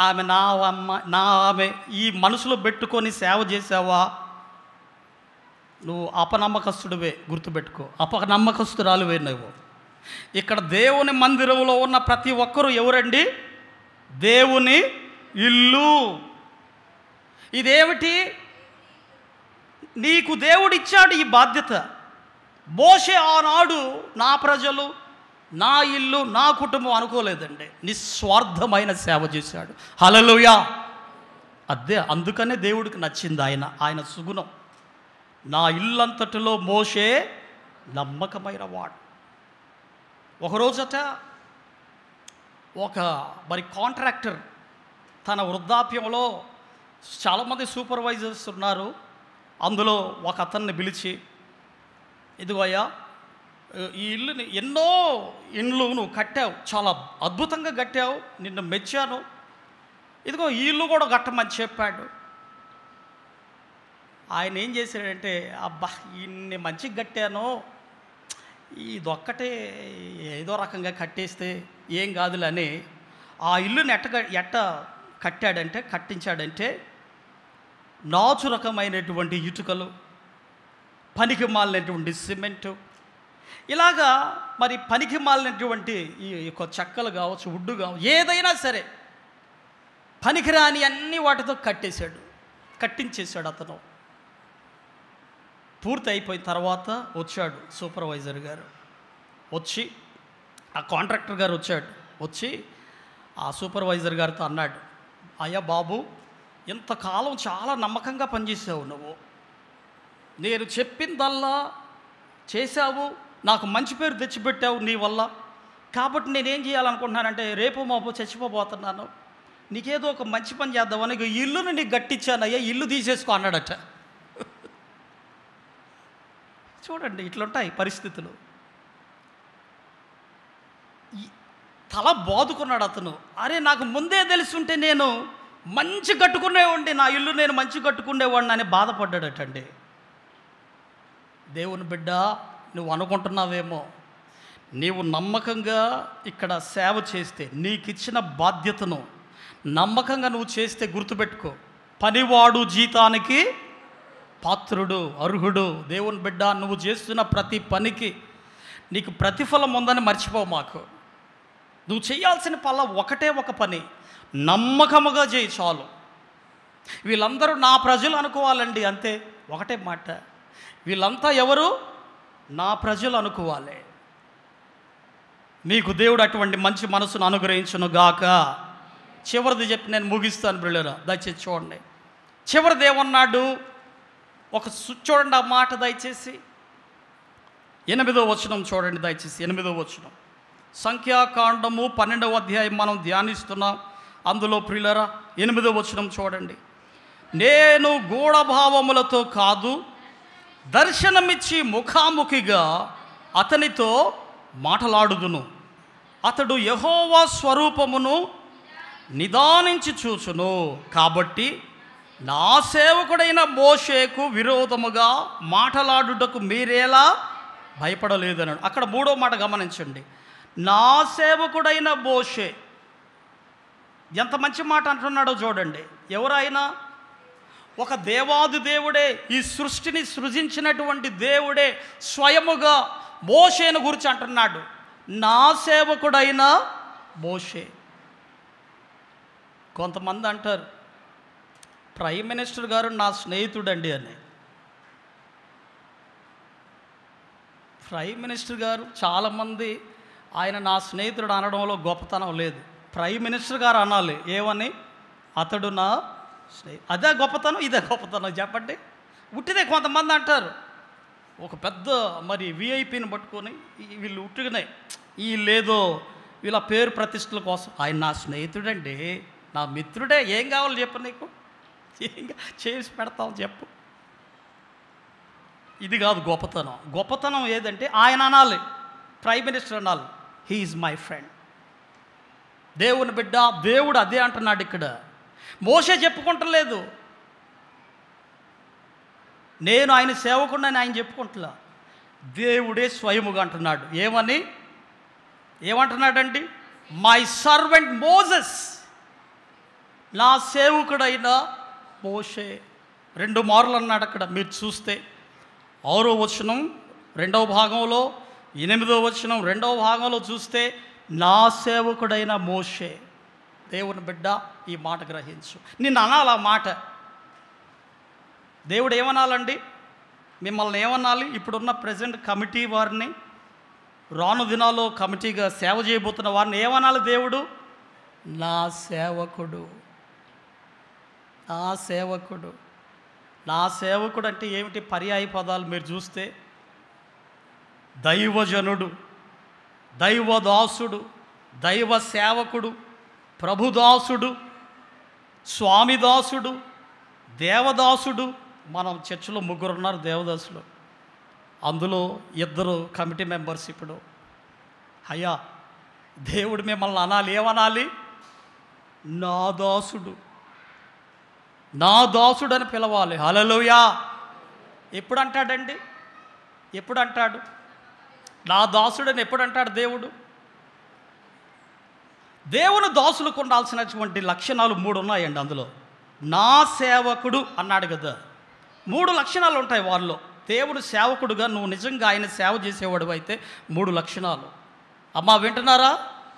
ఆమె నా అమ్మ, నా ఆమె, ఈ మనసులో పెట్టుకొని సేవ చేసావా, నువ్వు అపనమ్మకస్తుడివే. గుర్తుపెట్టుకో, అపనమ్మకస్తురాలువే నువ్వు. ఇక్కడ దేవుని మందిరంలో ఉన్న ప్రతి ఒక్కరూ ఎవరండి? దేవుని ఇల్లు. ఇదేమిటి? నీకు దేవుడిచ్చాడు ఈ బాధ్యత. మోషే ఆనాడు నా ప్రజలు, నా ఇల్లు, నా కుటుంబం అనుకోలేదండి. నిస్వార్థమైన సేవ చేశాడు. హల్లెలూయా. అందుకనే దేవుడికి నచ్చింది ఆయన సుగుణం. నా ఇల్లంతటిలో మోషే నమ్మకమైన వాడు. ఒకరోజట మరి కాంట్రాక్టర్ తన వృద్ధాప్యంలో చాలామంది సూపర్వైజర్స్ ఉన్నారు. అందులో ఒక అతన్ని పిలిచి, ఇదిగో అయ్యా, ఈ ఇల్లుని ఎన్నో ఇండ్లు నువ్వు కట్టావు, చాలా అద్భుతంగా కట్టావు, నిన్ను మెచ్చాను, ఇదిగో ఈ ఇల్లు కూడా కట్టమని చెప్పాడు. ఆయన ఏం చేశాడంటే, అబ్బా ఇన్ని మంచిగా కట్టాను, ఇదొక్కటే ఏదో రకంగా కట్టేస్తే ఏం కాదులని ఆ ఇల్లుని ఎట్ట కట్టించాడంటే నాచు రకమైనటువంటి ఇటుకలు, పనికి మాలినటువంటి సిమెంటు, ఇలాగా మరి పనికి మాలినటువంటి ఈ చెక్కలు కావచ్చు, వుడ్డు కావచ్చు, ఏదైనా సరే పనికిరాని అన్ని వాటితో కట్టించేశాడు అతను. పూర్తి అయిపోయిన తర్వాత వచ్చాడు సూపర్వైజర్ గారు. వచ్చి ఆ కాంట్రాక్టర్ గారు వచ్చి ఆ సూపర్వైజర్ గారితో అన్నాడు, అయ్యా బాబు, ఇంతకాలం చాలా నమ్మకంగా పనిచేసావు నువ్వు, నేను చెప్పిందల్లా చేశావు, నాకు మంచి పేరు తెచ్చిపెట్టావు నీ వల్ల. కాబట్టి నేనేం చేయాలనుకుంటున్నానంటే, రేపు మాపు చచ్చిపోబోతున్నాను, నీకేదో ఒక మంచి పని చేద్దామని ఇల్లును నీకు గట్టించానయ్యా, ఇల్లు తీసేసుకో అన్నాడట. చూడండి ఇట్లుంటాయి పరిస్థితులు. తల బాదుకున్నాడు అతను. అరే, నాకు ముందే తెలుసుంటే నేను మంచి కట్టుకునేవాడిని, నా ఇల్లు నేను మంచి కట్టుకునేవాడిని అని బాధపడ్డాడటండి. దేవుని బిడ్డ, నువ్వు అనుకుంటున్నావేమో, నీవు నమ్మకంగా ఇక్కడ సేవ చేస్తే, నీకు ఇచ్చిన బాధ్యతను నమ్మకంగా నువ్వు చేస్తే, గుర్తుపెట్టుకో, పనివాడు జీతానికి పాత్రుడు, అర్హుడు. దేవుని బిడ్డ, నువ్వు చేస్తున్న ప్రతి పనికి నీకు ప్రతిఫలం ఉందని మర్చిపో మాకు. నువ్వు చేయాల్సిన ఒకటే ఒక పని, నమ్మకముగా చేయి చాలు. వీళ్ళందరూ నా ప్రజలు అనుకోవాలండి, అంతే. ఒకటే మాట, వీళ్ళంతా ఎవరు? నా ప్రజలు అనుకోవాలి. మీకు దేవుడు అటువంటి మంచి మనసును అనుగ్రహించును గాక. చివరిది చెప్పి నేను ముగిస్తాను బ్రదర్, దయచేసి చూడండి. చివరిది ఏమన్నాడు చూడండి ఆ మాట దయచేసి. 8వ వచనం చూడండి దయచేసి. 8వ వచనం, సంఖ్యాకాండము 12వ అధ్యాయం మనం ధ్యానిస్తున్నాం. అందులో ప్రియులరా 8వ వచనం చూడండి. నేను గూఢభావములతో కాదు, దర్శనమిచ్చి ముఖాముఖిగా అతనితో మాటలాడుదును. అతడు యెహోవా స్వరూపమును నిదానించి చూచును. కాబట్టి నా సేవకుడైన మోషేకు విరోధముగా మాటలాడుటకు మీరేలా భయపడలేదన్నాడు. అక్కడ 3వ మాట గమనించండి. నా సేవకుడైన మోషే, ఎంత మంచి మాట అంటున్నాడో చూడండి. ఎవరైనా ఒక దేవాది దేవుడే, ఈ సృష్టిని సృజించినటువంటి దేవుడే స్వయముగా మోషేను గురించి అంటున్నాడు, నా సేవకుడైన మోషే. కొంతమంది అంటారు ప్రైమ్ మినిస్టర్ గారు నా స్నేహితుడండి అని. ప్రైమ్ మినిస్టర్ గారు చాలామంది ఆయన నా స్నేహితుడు అనడంలో గొప్పతనం లేదు. ప్రైమ్ మినిస్టర్ గారు అనాలి ఏమని, అతడు నా అదే గొప్పతనం, ఇదే గొప్పతనం చెప్పండి. ఉట్టిదే కొంతమంది అంటారు, ఒక పెద్ద మరి విఐపిని పట్టుకొని వీళ్ళు ఉట్టిగానే వీళ్ళేదో వీళ్ళ పేరు ప్రతిష్టల కోసం, ఆయన నా స్నేహితుడండి, నా మిత్రుడే, ఏం కావాలి చెప్పు, నీకు ఏం చేసి పెడతావు చెప్పు. ఇది కాదు గొప్పతనం. గొప్పతనం ఏదంటే ఆయన అనాలి, ప్రైమ్ మినిస్టర్ అనాలి, హీ ఈజ్ మై ఫ్రెండ్, దేవుని బిడ్డ. దేవుడు అదే అంటున్నాడు ఇక్కడ. మోషే చెప్పుకుంటలేదు, నేను ఆయన సేవకుడిని ఆయన చెప్పుకుంటలా, దేవుడే స్వయముగా అంటున్నాడు. ఏమంటున్నాడండి, మై సర్వెంట్ మోజెస్, నా సేవకుడైన మోషే. 2 మార్లు అన్నాడు అక్కడ. మీరు చూస్తే 6వ వచనం 2వ భాగంలో, 8వ వచనం 2వ భాగంలో చూస్తే నా సేవకుడైన మోషే. దేవుని బిడ్డ ఈ మాట గ్రహించు. నిన్ను అనాలి ఆ మాట. దేవుడు ఏమనాలండి, మిమ్మల్ని ఏమనాలి, ఇప్పుడున్న ప్రజెంట్ కమిటీ వారిని, రాను దినాల్లో కమిటీగా సేవ చేయబోతున్న వారిని ఏమనాలి దేవుడు, నా సేవకుడు, నా సేవకుడు. నా సేవకుడు అంటే ఏమిటి పర్యాయ పదాలు మీరు చూస్తే, దైవజనుడు, దైవదాసుడు, దైవ సేవకుడు, ప్రభుదాసుడు, స్వామిదాసుడు, దేవదాసుడు. మనం చర్చిలో 3 ఉన్నారు దేవదాసులు, అందులో 2 కమిటీ మెంబర్స్. ఇప్పుడు అయ్యా దేవుడు మిమ్మల్ని అనాలి, ఏమనాలి, నా దాసుడు, నా దాసుడు అని పిలవాలి. హల్లెలూయా. ఎప్పుడు అంటాడండి, ఎప్పుడు అంటాడు నా దాసుడని, ఎప్పుడు అంటాడు దేవుడు? దేవుని దాసులకు ఉండాల్సినటువంటి లక్షణాలు 3 ఉన్నాయండి. అందులో నా సేవకుడు అన్నాడు కదా, 3 లక్షణాలు ఉంటాయి వారిలో. దేవుడు సేవకుడుగా నువ్వు నిజంగా ఆయన సేవ చేసేవాడు అయితే 3 లక్షణాలు. అమ్మా వింటున్నారా?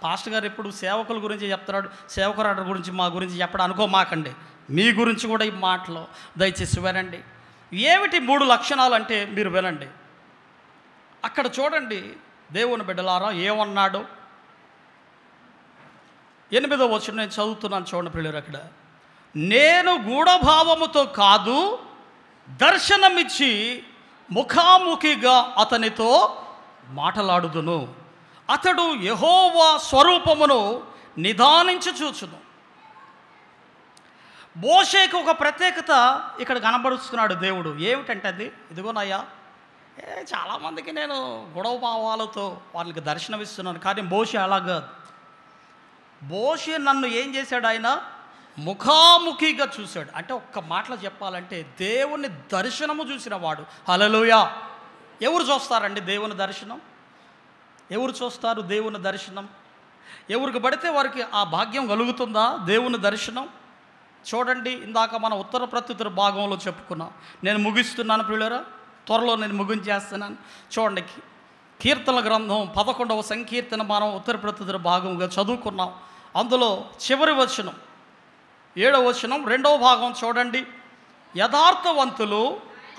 పాస్టర్ గారు ఎప్పుడు సేవకుల గురించి చెప్తున్నాడు, సేవకురాడు గురించి మా గురించి చెప్పడం అనుకోమాకండి, మీ గురించి కూడా ఈ మాటలు దయచేసి వినండి. ఏమిటి 3 లక్షణాలు అంటే మీరు వినండి. అక్కడ చూడండి దేవుని బిడ్డలారా ఏమన్నాడు. 8వ వచనం నేను చదువుతున్నాను చూడండి ప్రియులారా. అక్కడ నేను గూఢభావముతో కాదు, దర్శనమిచ్చి ముఖాముఖిగా అతనితో మాటలాడుదును, అతడు యెహోవా స్వరూపమును నిదానించి చూచును. మోషేకు ఒక ప్రత్యేకత ఇక్కడ కనబరుస్తున్నాడు దేవుడు. ఏమిటంటే అది, ఇదిగోనయ్యా, చాలామందికి నేను గొడవ భావాలతో వాళ్ళకి దర్శనమిస్తున్నాను, కానీ మోషే అలాగా. మోషే నన్ను ఏం చేశాడు, ఆయన ముఖాముఖిగా చూశాడు. అంటే ఒక్క మాటలో చెప్పాలంటే దేవుని దర్శనము చూసిన వాడు. హల్లెలూయా. ఎవరు చూస్తారండి దేవుని దర్శనం? ఎవరు చూస్తారు దేవుని దర్శనం? ఎవరికి పడితే వారికి ఆ భాగ్యం కలుగుతుందా దేవుని దర్శనం? చూడండి, ఇందాక మన ఉత్తర ప్రత్యుత్తర భాగంలో చెప్పుకున్నాం. నేను ముగిస్తున్నాను ప్రియులారా, త్వరలో నేను ముగించేస్తున్నాను. చూడండి, కీర్తన గ్రంథం 11వ సంకీర్తన మనం ఉత్తర ప్రత్యుత్తర భాగంగా చదువుకున్నాం. అందులో చివరి వచనం 7వ వచనం 2వ భాగం చూడండి. యథార్థవంతులు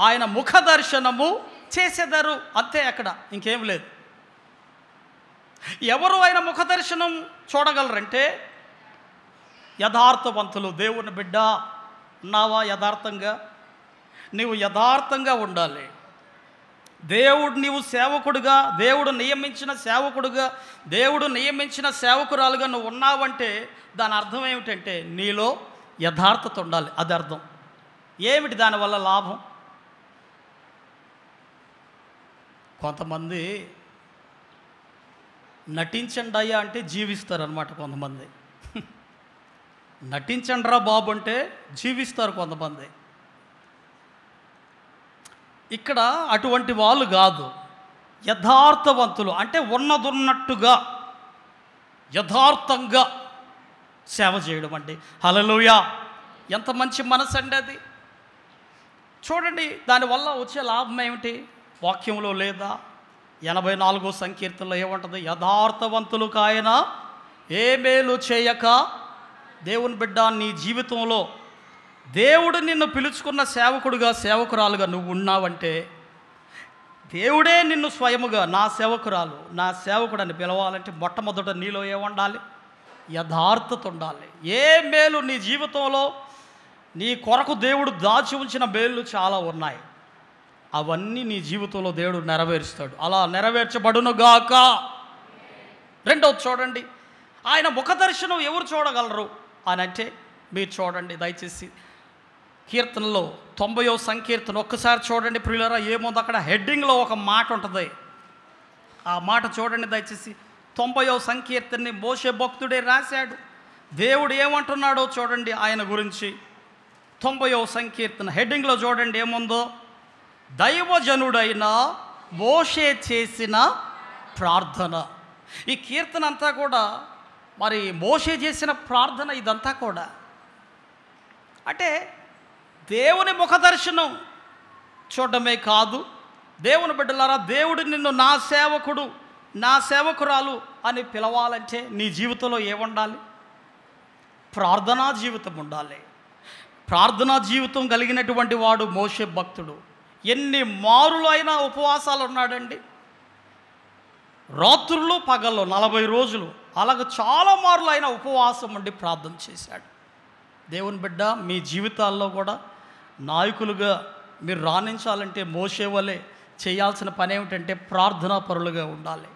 ఆయన ముఖ దర్శనము చేసేదారు. అంతే, అక్కడ ఇంకేం లేదు. ఎవరు ఆయన ముఖ దర్శనం చూడగలరంటే యథార్థవంతులు. దేవుని బిడ్డ ఉన్నావా యథార్థంగా? నీవు యథార్థంగా ఉండాలి. దేవుడు నీవు సేవకుడుగా, దేవుడు నియమించిన సేవకుడుగా, దేవుడు నియమించిన సేవకురాలుగా నువ్వు ఉన్నావంటే దాని అర్థం ఏమిటంటే నీలో యథార్థత ఉండాలి. అది అర్థం. ఏమిటి దానివల్ల లాభం? కొంతమంది నటించండి అయ్యా అంటే జీవిస్తారనమాట కొంతమంది. నటించండిరా బాబు అంటే జీవిస్తారు కొంతమంది. ఇక్కడ అటువంటి వాళ్ళు కాదు, యథార్థవంతులు అంటే ఉన్నదున్నట్టుగా యథార్థంగా సేవ చేయడం అంటే. హల్లెలూయా! ఎంత మంచి మనసు అండి అది. చూడండి, దానివల్ల వచ్చే లాభం ఏమిటి? వాక్యంలో లేదా? 84వ సంకీర్తనలో ఏముంటుంది? యథార్థవంతులకు ఆయన ఏ మేలు చేయక. దేవుని బిడ్డ, నీ జీవితంలో దేవుడు నిన్ను పిలుచుకున్న సేవకుడుగా, సేవకురాలుగా నువ్వు ఉన్నావంటే, దేవుడే నిన్ను స్వయముగా నా సేవకురాలు, నా సేవకుడు అని పిలవాలంటే మొట్టమొదట నీలో ఏముండాలి? యథార్థత ఉండాలి. ఏ మేలు నీ జీవితంలో నీ కొరకు దేవుడు దాచి ఉంచిన మేలు చాలా ఉన్నాయి. అవన్నీ నీ జీవితంలో దేవుడు నెరవేరుస్తాడు. అలా నెరవేర్చబడునుగాక. రెండవది చూడండి, ఆయన ముఖ దర్శనం ఎవరు చూడగలరు అని అంటే, మీరు చూడండి దయచేసి కీర్తనలో 90వ సంకీర్తన ఒక్కసారి చూడండి ప్రియులారా. ఏముంది అక్కడ? హెడ్డింగ్లో ఒక మాట ఉంటుంది. ఆ మాట చూడండి దయచేసి. 90వ సంకీర్తనని మోషే భక్తుడే రాశాడు. దేవుడు ఏమంటున్నాడో చూడండి ఆయన గురించి. 90వ సంకీర్తన హెడ్డింగ్లో చూడండి ఏముందో. దైవజనుడైన మోషే చేసిన ప్రార్థన. ఈ కీర్తన అంతా కూడా మరి మోషే చేసిన ప్రార్థన. ఇదంతా కూడా అంటే దేవుని ముఖ దర్శనం చూడడమే కాదు, దేవుని బిడ్డలారా, దేవుడు నిన్ను నా సేవకుడు, నా సేవకురాలు అని పిలవాలంటే నీ జీవితంలో ఏముండాలి? ప్రార్థనా జీవితం ఉండాలి. ప్రార్థనా జీవితం కలిగినటువంటి వాడు మోషే భక్తుడు. ఎన్ని మారులు అయినా ఉపవాసాలు ఉన్నాడండి. రాత్రులు పగళ్ళు 40 రోజులు అలాగ చాలా మార్లు అయినా ఉపవాసం ఉండి ప్రార్థన చేశాడు. దేవుని బిడ్డ, మీ జీవితాల్లో కూడా నాయకులుగా మీరు రాణించాలంటే మోషే వలె చేయాల్సిన పని ఏమిటంటే ప్రార్థనా పరులుగా ఉండాలి.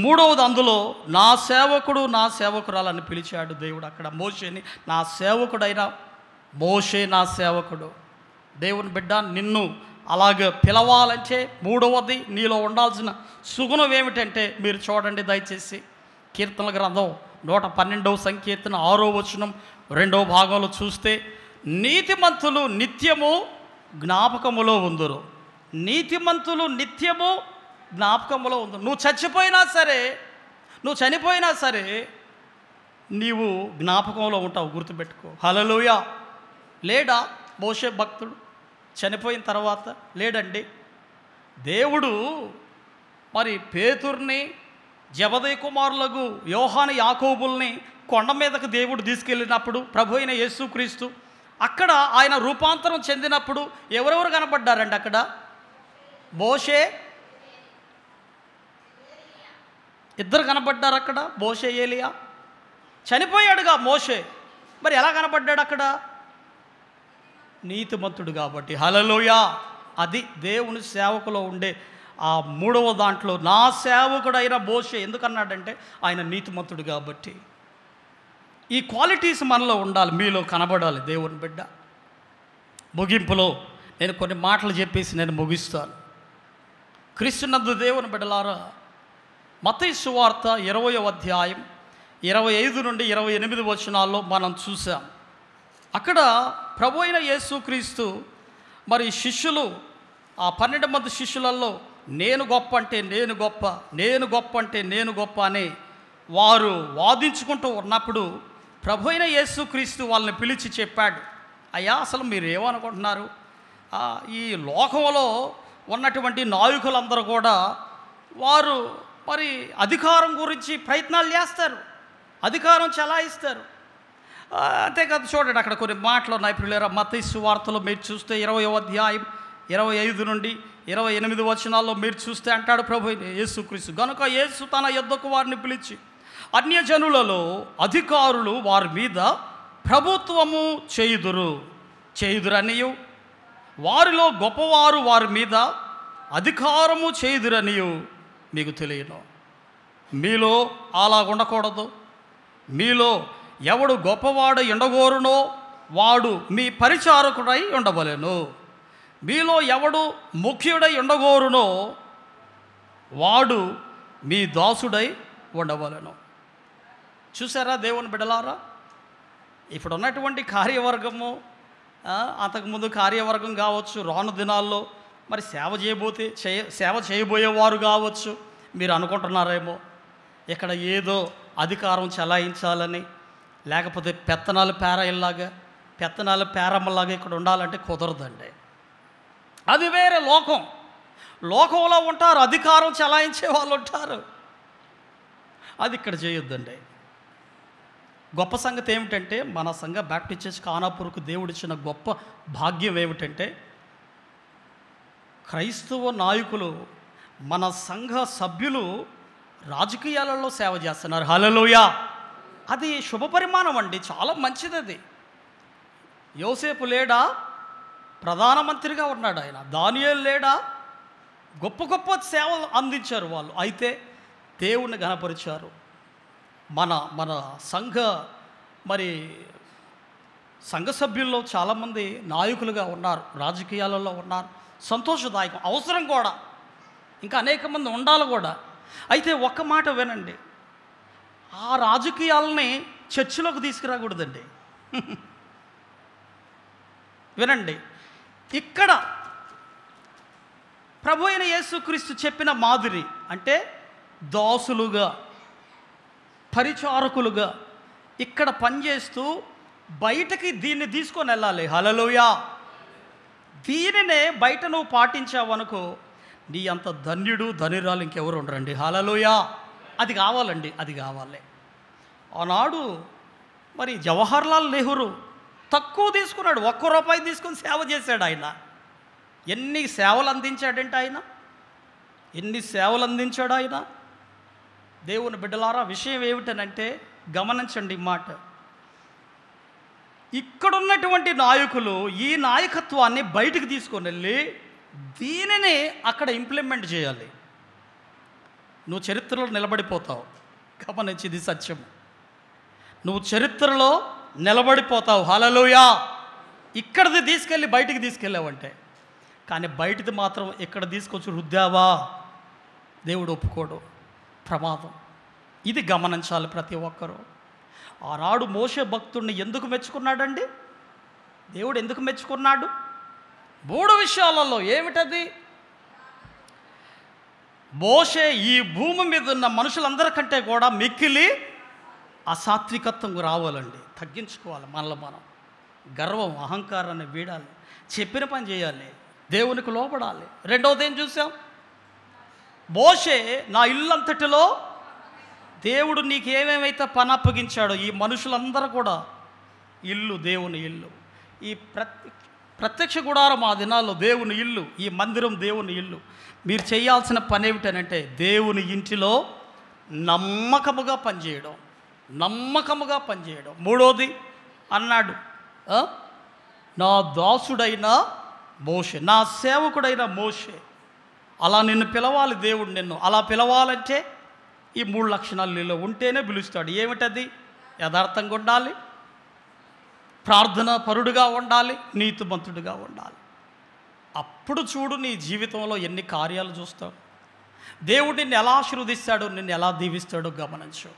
మూడవది, అందులో నా సేవకుడు, నా సేవకురాలని పిలిచాడు దేవుడు అక్కడ మోషేని. నా సేవకుడైన మోషే నా సేవకుడు. దేవుని బిడ్డ, నిన్ను అలాగే పిలవాలంటే మూడవది నీలో ఉండాల్సిన సుగుణం ఏమిటంటే, మీరు చూడండి దయచేసి కీర్తనల గ్రంథం 112వ సంకీర్తన 6వ వచనం 2వ భాగంలో చూస్తే, నీతిమంతులు నిత్యము జ్ఞాపకములో ఉందురు. నీతిమంతులు నిత్యము జ్ఞాపకములో ఉందురు. నువ్వు చనిపోయినా సరే నీవు జ్ఞాపకంలో ఉంటావు, గుర్తుపెట్టుకో. హల్లెలూయా! లేడా మోషే భక్తుడు చనిపోయిన తర్వాత? లేడండి. దేవుడు మరి పేతుర్ని, జబదయి కుమారులకు యోహాను, యాకోబుల్ని కొండ మీదకు దేవుడు తీసుకెళ్ళినప్పుడు, ప్రభు అయిన యేసుక్రీస్తు అక్కడ ఆయన రూపాంతరం చెందినప్పుడు ఎవరెవరు కనబడ్డారండి అక్కడ? మోషే, ఇద్దరు కనబడ్డారు అక్కడ, మోషే, ఏలియా. చనిపోయాడుగా మోషే, మరి ఎలా కనబడ్డాడు అక్కడ? నీతిమంతుడు కాబట్టి. హల్లెలూయా! అది దేవుని సేవకులో ఉండే ఆ మూడవ దాంట్లో నా సేవకుడైన మోషే ఎందుకన్నాడంటే ఆయన నీతిమంతుడు కాబట్టి. ఈ క్వాలిటీస్ మనలో ఉండాలి, మీలో కనబడాలి దేవుని బిడ్డ. ముగింపులో నేను కొన్ని మాటలు చెప్పేసి నేను ముగిస్తాను. క్రీస్తునందు దేవుని బిడ్డలారా, మత్తయి సువార్త 20వ అధ్యాయం 25 నుండి 28 వచనాల్లో మనం చూసాం. అక్కడ ప్రభు అయిన యేసుక్రీస్తు మరి శిష్యులు, ఆ 12 మంది శిష్యులలో నేను గొప్ప అంటే నేను గొప్ప, నేను గొప్ప అంటే నేను గొప్ప అని వారు వాదించుకుంటూ ఉన్నప్పుడు ప్రభు అయిన యేసుక్రీస్తు వాళ్ళని పిలిచి చెప్పాడు, అయ్యా అసలు మీరు ఏమనుకుంటున్నారు? ఈ లోకంలో ఉన్నటువంటి నాయకులందరూ కూడా వారు మరి అధికారం గురించి ప్రయత్నాలు చేస్తారు, అధికారం చలాయిస్తారు. అంతేకాదు, చూడండి అక్కడ కొన్ని మాటలు ఉన్నాయి ప్రియులారా. మత్తయి సువార్తలో మీరు చూస్తే 20వ అధ్యాయం 25 నుండి 28 వచనాల్లో మీరు చూస్తే అంటాడు ప్రభు యేసుక్రీస్తు, గనుక యేసు తన యొద్దకు వారిని పిలిచి అన్యజనులలో అధికారులు వారి మీద ప్రభుత్వము చేయుదురనియు, వారిలో గొప్పవారు వారి మీద అధికారము చేయుదురనియు మీకు తెలియను. మీలో అలా ఉండకూడదు. మీలో ఎవడు గొప్పవాడు ఉండగోరునో వాడు మీ పరిచారకుడై ఉండవలెను. మీలో ఎవడు ముఖ్యుడై ఉండగోరునో వాడు మీ దాసుడై ఉండవలెను. చూసారా దేవుని బిడ్డలారా, ఇప్పుడు ఉన్నటువంటి కార్యవర్గము, అంతకుముందు కార్యవర్గం కావచ్చు, రాను దినాల్లో మరి సేవ చేయబోయేవారు కావచ్చు. మీరు అనుకుంటున్నారేమో ఇక్కడ ఏదో అధికారం చలాయించాలని, లేకపోతే పెత్తనాలు పేరయ్యలాగా, పెత్తనాలు పేరమ్మలాగా ఇక్కడ ఉండాలంటే కుదరదండి. అది వేరే లోకం. లోకంలో ఉంటారు, అధికారం చలాయించే వాళ్ళు ఉంటారు. అది ఇక్కడ చేయొద్దండి. గొప్ప సంగతి ఏమిటంటే, మన సంఘ బ్యాప్టిస్ట్ చర్చ్ ఖానాపూర్కు దేవుడిచ్చిన గొప్ప భాగ్యం ఏమిటంటే, క్రైస్తవ నాయకులు, మన సంఘ సభ్యులు రాజకీయాలలో సేవ చేస్తున్నారు. హల్లెలూయా! అది శుభపరిమాణం అండి, చాలా మంచిది. అది యోసేపు లేడా, ప్రధానమంత్రిగా ఉన్నాడు ఆయన. దానియేలు లేడా, గొప్ప గొప్ప సేవలు అందించారు వాళ్ళు. అయితే దేవుణ్ణి ఘనపరిచారు. మన సంఘ సభ్యుల్లో చాలామంది నాయకులుగా ఉన్నారు, రాజకీయాలలో ఉన్నారు. సంతోషదాయకం, అవసరం కూడా. ఇంకా అనేక మంది ఉండాలి కూడా. అయితే ఒక్క మాట వినండి, ఆ రాజకీయాలని చర్చిలోకి తీసుకురాకూడదండి. వినండి, ఇక్కడ ప్రభు అయిన యేసుక్రీస్తు చెప్పిన మాదిరి అంటే దాసులుగా, పరిచారకులుగా ఇక్కడ పనిచేస్తూ బయటకి దీన్ని తీసుకొని వెళ్ళాలి. హల్లెలూయా! దీనినే బయట నువ్వు పాటించావు అనుకో, నీ అంత ధన్యుడు ధనిరాలు ఇంకెవరు ఉండరండి. హల్లెలూయా! అది కావాలండి, అది కావాలి. ఆనాడు మరి జవహర్లాల్ నెహ్రూ తక్కువ తీసుకున్నాడు, ₹1 తీసుకొని సేవ చేశాడు ఆయన. ఎన్ని సేవలు అందించాడంటే ఆయన, ఎన్ని సేవలు అందించాడు ఆయన. దేవుని బిడ్డలారా, విషయం ఏమిటనంటే గమనించండి ఈ మాట. ఇక్కడున్నటువంటి నాయకులు ఈ నాయకత్వాన్ని బయటికి తీసుకొని వెళ్ళి దీనిని అక్కడ ఇంప్లిమెంట్ చేయాలి. నువ్వు చరిత్రలో నిలబడిపోతావు. గమనించి, ఇది సత్యం. నువ్వు చరిత్రలో నిలబడిపోతావు. హల్లెలూయా! ఇక్కడిది తీసుకెళ్ళి బయటికి తీసుకెళ్ళావంటే. కానీ బయటిది మాత్రం ఇక్కడ తీసుకొచ్చి రుద్దావా, దేవుడు ఒప్పుకోడు, ప్రమాదం. ఇది గమనించాలి ప్రతి ఒక్కరూ. ఆనాడు మోషే భక్తుడిని ఎందుకు మెచ్చుకున్నాడండి? దేవుడు ఎందుకు మెచ్చుకున్నాడు? 3 విషయాలలో. ఏమిటది? మోషే ఈ భూమి మీద ఉన్న మనుషులందరికంటే కూడా మిక్కిలి అసాత్వికత్వం రావాలండి, తగ్గించుకోవాలి మనలో మనం. గర్వం, అహంకారాన్ని వీడాలి, చెప్పిన పని చేయాలి, దేవునికి లోబడాలి. రెండవది ఏం చూసాం? మోషే నా ఇల్లంతటిలో దేవుడు నీకు ఏమేమైతే పని అప్పగించాడో, ఈ మనుషులందరూ కూడా ఇల్లు, దేవుని ఇల్లు. ఈ ప్రత్యక్ష గుడారం ఆ దినాల్లో దేవుని ఇల్లు, ఈ మందిరం దేవుని ఇల్లు. మీరు చేయాల్సిన పని ఏమిటనంటే దేవుని ఇంటిలో నమ్మకముగా పనిచేయడం, నమ్మకముగా పనిచేయడం. మూడోది అన్నాడు, నా దాసుడైన మోషే, నా సేవకుడైన మోషే. అలా నిన్ను పిలవాలి దేవుడు. నిన్ను అలా పిలవాలంటే ఈ 3 లక్షణాలు నీలో ఉంటేనే పిలుస్తాడు. ఏమిటది? యథార్థంగా ఉండాలి, ప్రార్థనా పరుడుగా ఉండాలి, నీతిమంతుడిగా ఉండాలి. అప్పుడు చూడు నీ జీవితంలో ఎన్ని కార్యాలు చూస్తావు. దేవుడు నిన్ను ఎలా ఆశీర్వదిస్తాడో, నిన్ను ఎలా దీవిస్తాడో గమనించు.